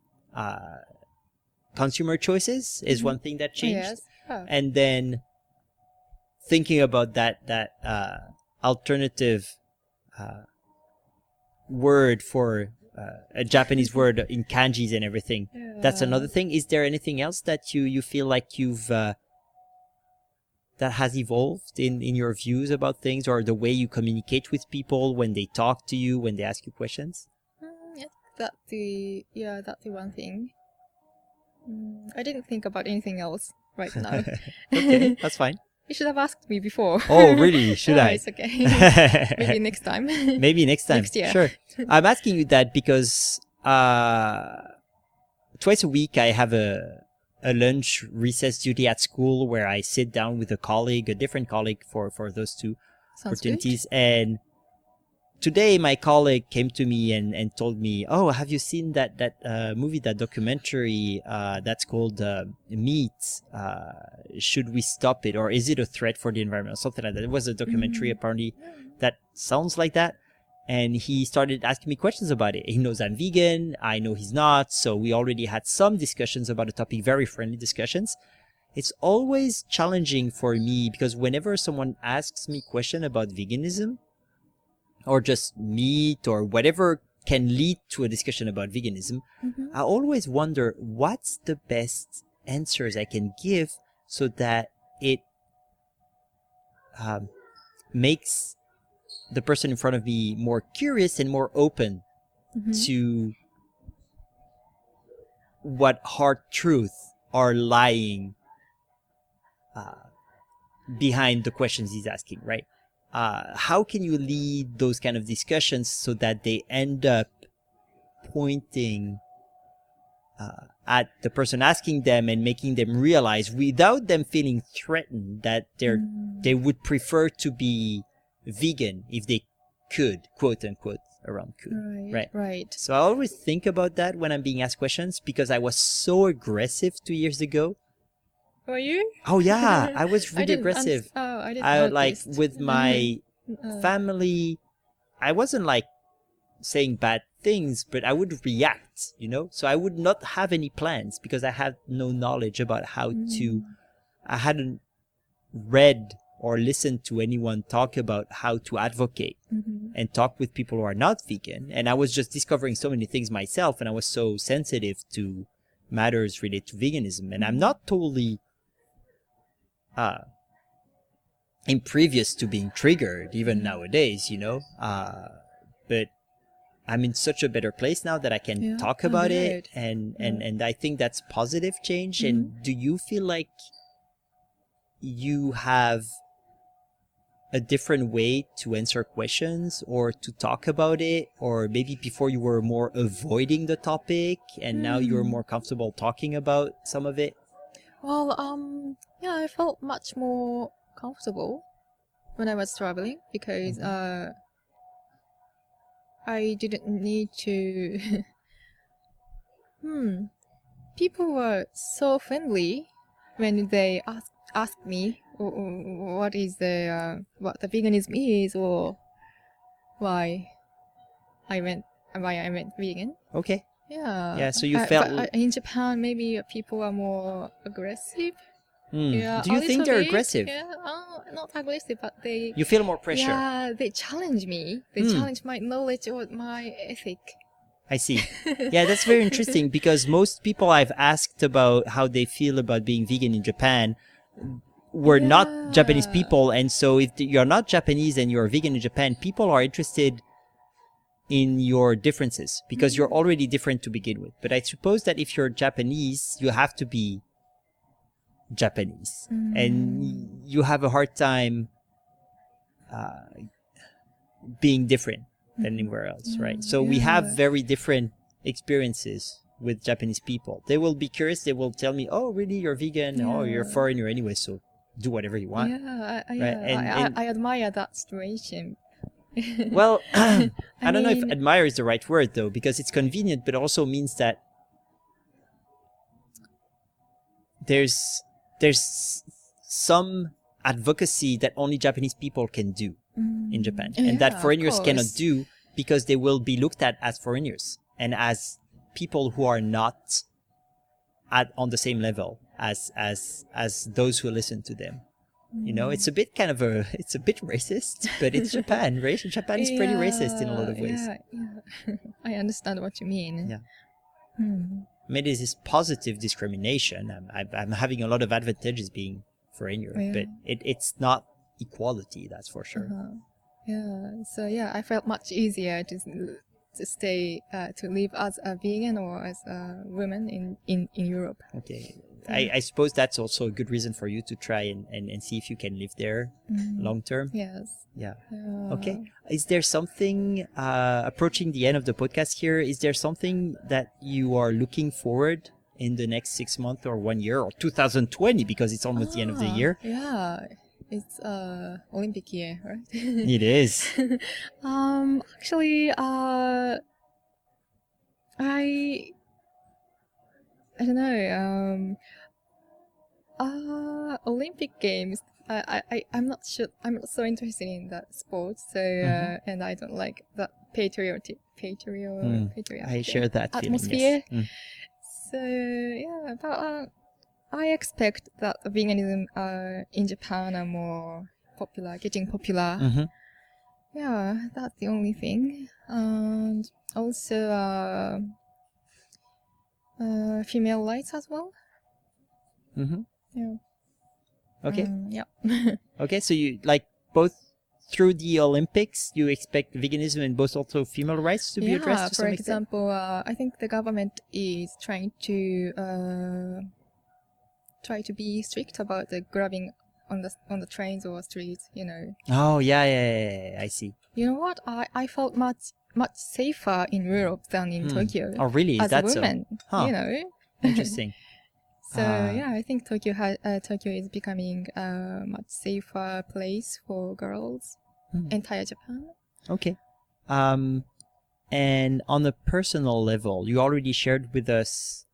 consumer choices is one thing that changed. And then thinking about that alternative word for a Japanese word in kanjis and everything. That's another thing. Is there anything else that you feel like you've that has evolved in your views about things, or the way you communicate with people when they talk to you, when they ask you questions? That's the one thing. I didn't think about anything else right now. Okay, that's fine. You should have asked me before. Oh, really? Should I? It's okay. Maybe next time. Maybe next time. Next year. Sure. I'm asking you that because twice a week I have a lunch recess duty at school where I sit down with a different colleague for those two Sounds opportunities. And today my colleague came to me and told me, oh, have you seen that movie, that documentary that's called Meat? Should we stop it, or is it a threat for the environment, or something like that? It was a documentary apparently that sounds like that. And he started asking me questions about it. He knows I'm vegan. I know he's not. So we already had some discussions about the topic, very friendly discussions. It's always challenging for me because whenever someone asks me a question about veganism or just meat or whatever can lead to a discussion about veganism, I always wonder what's the best answers I can give so that it makes the person in front of me more curious and more open to what hard truths are lying behind the questions he's asking, right? How can you lead those kind of discussions so that they end up pointing at the person asking them and making them realize, without them feeling threatened, that they would prefer to be vegan if they could, quote unquote, around could, right? So I always think about that when I'm being asked questions because I was so aggressive 2 years ago. Were you? Oh yeah, I was really aggressive. I didn't I notice. like with my family, I wasn't like saying bad things, but I would react, so I would not have any plans because I had no knowledge about how to. I hadn't read or listened to anyone talk about how to advocate and talk with people who are not vegan, and I was just discovering so many things myself, and I was so sensitive to matters related to veganism, and I'm not totally imprevious to being triggered even nowadays, but I'm in such a better place now that I can talk about it, and I think that's positive change. And do you feel like you have a different way to answer questions or to talk about it, or maybe before you were more avoiding the topic and now you're more comfortable talking about some of it? Well, I felt much more comfortable when I was traveling because I didn't need to. People were so friendly when they asked me what the veganism is, or why I went vegan. Okay. Yeah. So you felt but in Japan, maybe people are more aggressive. Yeah. Do you think they're aggressive? Yeah. Not aggressive, but they. You feel more pressure. Yeah. They challenge me. They challenge my knowledge or my ethic. I see. Yeah, that's very interesting because most people I've asked about how they feel about being vegan in Japan were not Japanese people. And so if you're not Japanese and you're vegan in Japan, people are interested in your differences because you're already different to begin with. But I suppose that if you're Japanese, you have to be Japanese. And you have a hard time being different than anywhere else, right? So we have very different experiences with Japanese people. They will be curious. They will tell me, oh, really, you're vegan? Oh, you're a foreigner anyway, so do whatever you want. I admire that situation. Well, I don't know if admire is the right word, though, because it's convenient, but also means that there's some advocacy that only Japanese people can do in Japan, and that foreigners cannot do because they will be looked at as foreigners and as people who are not on the same level as those who listen to them. It's a bit it's a bit racist, but it's Japan, right? Japan is pretty racist in a lot of ways. I understand what you mean. Yeah. I mean, this is positive discrimination. I'm having a lot of advantages being foreigner, but it's not equality, that's for sure. So I felt much easier to stay to live as a vegan or as a woman in Europe. Okay. I suppose that's also a good reason for you to try and see if you can live there long term. Yes. Yeah. Okay. Is there something, approaching the end of the podcast here, is there something that you are looking forward in the next 6 months or 1 year or 2020, because it's almost the end of the year? Yeah. It's Olympic year, right? It is. Actually, I don't know. Olympic Games. I'm not sure. I'm not so interested in that sport. So and I don't like that patriotic I share that atmosphere. Feeling, yes. So yeah, but I expect that veganism in Japan are more popular, getting popular. Yeah, that's the only thing. And also female rights as well. Yeah. Okay. Yeah. Okay, so you like both through the Olympics, you expect veganism and both also female rights to be addressed to some extent? For example, I think the government is trying to be strict about the grabbing on the trains or streets, you know. Oh, yeah, I see. You know what? I felt much safer in Europe than in Tokyo. Oh, really? Is as that a woman, so? Huh. you know. Interesting. So yeah, I think Tokyo is becoming a much safer place for girls. Entire Japan. Okay. And on a personal level, you already shared with us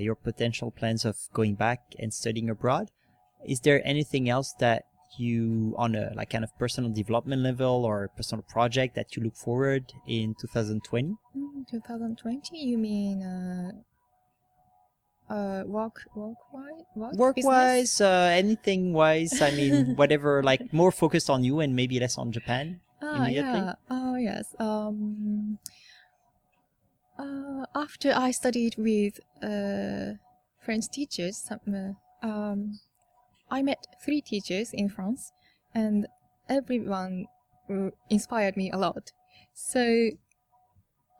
your potential plans of going back and studying abroad. Is there anything else that you, on a like kind of personal development level or personal project, that you look forward in 2020? 2020? You mean work-wise, anything wise? I mean, whatever, like more focused on you and maybe less on Japan immediately. Yeah. Oh yes. After I studied with French teachers, I met 3 teachers in France, and everyone inspired me a lot. So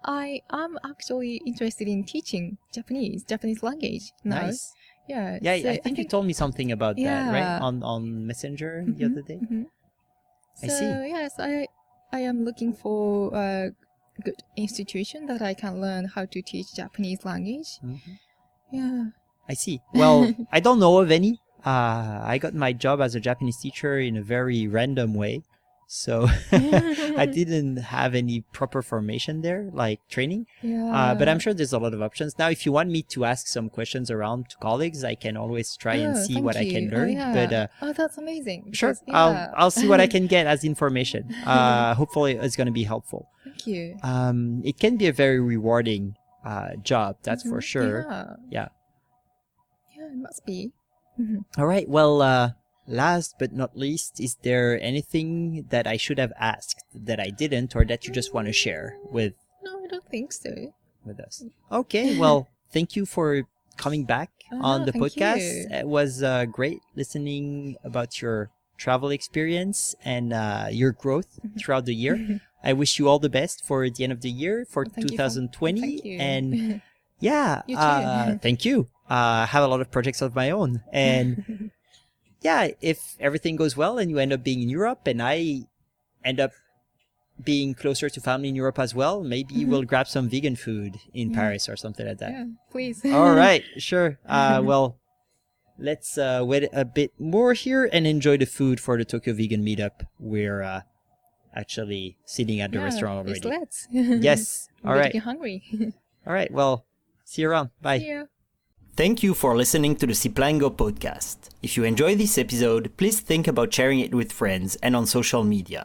I am actually interested in teaching Japanese language now. Nice. Yeah. Yeah, so I think you told me something about that, right? On Messenger the other day. I see. Yes, I am looking for a good institution that I can learn how to teach Japanese language. Yeah. I see. Well, I don't know of any. I got my job as a Japanese teacher in a very random way. So I didn't have any proper formation there, like training. Yeah. But I'm sure there's a lot of options. Now, if you want me to ask some questions around to colleagues, I can always try and see what I can learn. Yeah. But that's amazing. Sure. I'll see what I can get as information. Hopefully it's going to be helpful. Thank you. It can be a very rewarding job, that's for sure. Yeah. Yeah, it must be. All right. Well, last but not least, is there anything that I should have asked that I didn't, or that you just want to share with? No, I don't think so. With us. Okay. Well, thank you for coming back on the podcast. You. It was great listening about your travel experience and your growth throughout the year. I wish you all the best for the end of the year for 2020. Thank you. And yeah, You too. thank you. I have a lot of projects of my own, and yeah, if everything goes well and you end up being in Europe and I end up being closer to family in Europe as well, maybe we'll grab some vegan food in Paris or something like that. Yeah, please. All right, sure. Well, let's wait a bit more here and enjoy the food for the Tokyo Vegan Meetup. We're actually sitting at the restaurant already. Let's. Yes. All right. Getting hungry. All right. Well, see you around. Bye. See ya. Thank you for listening to the ciplantgo podcast. If you enjoyed this episode, please think about sharing it with friends and on social media.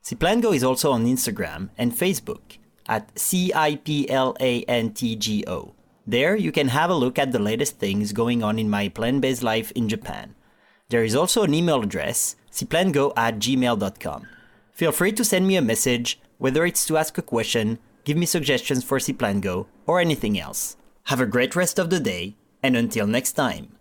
Ciplantgo is also on Instagram and Facebook at CIPLANTGO. There you can have a look at the latest things going on in my plant-based life in Japan. There is also an email address, ciplantgo@gmail.com. Feel free to send me a message, whether it's to ask a question, give me suggestions for ciplantgo, or anything else. Have a great rest of the day, and until next time.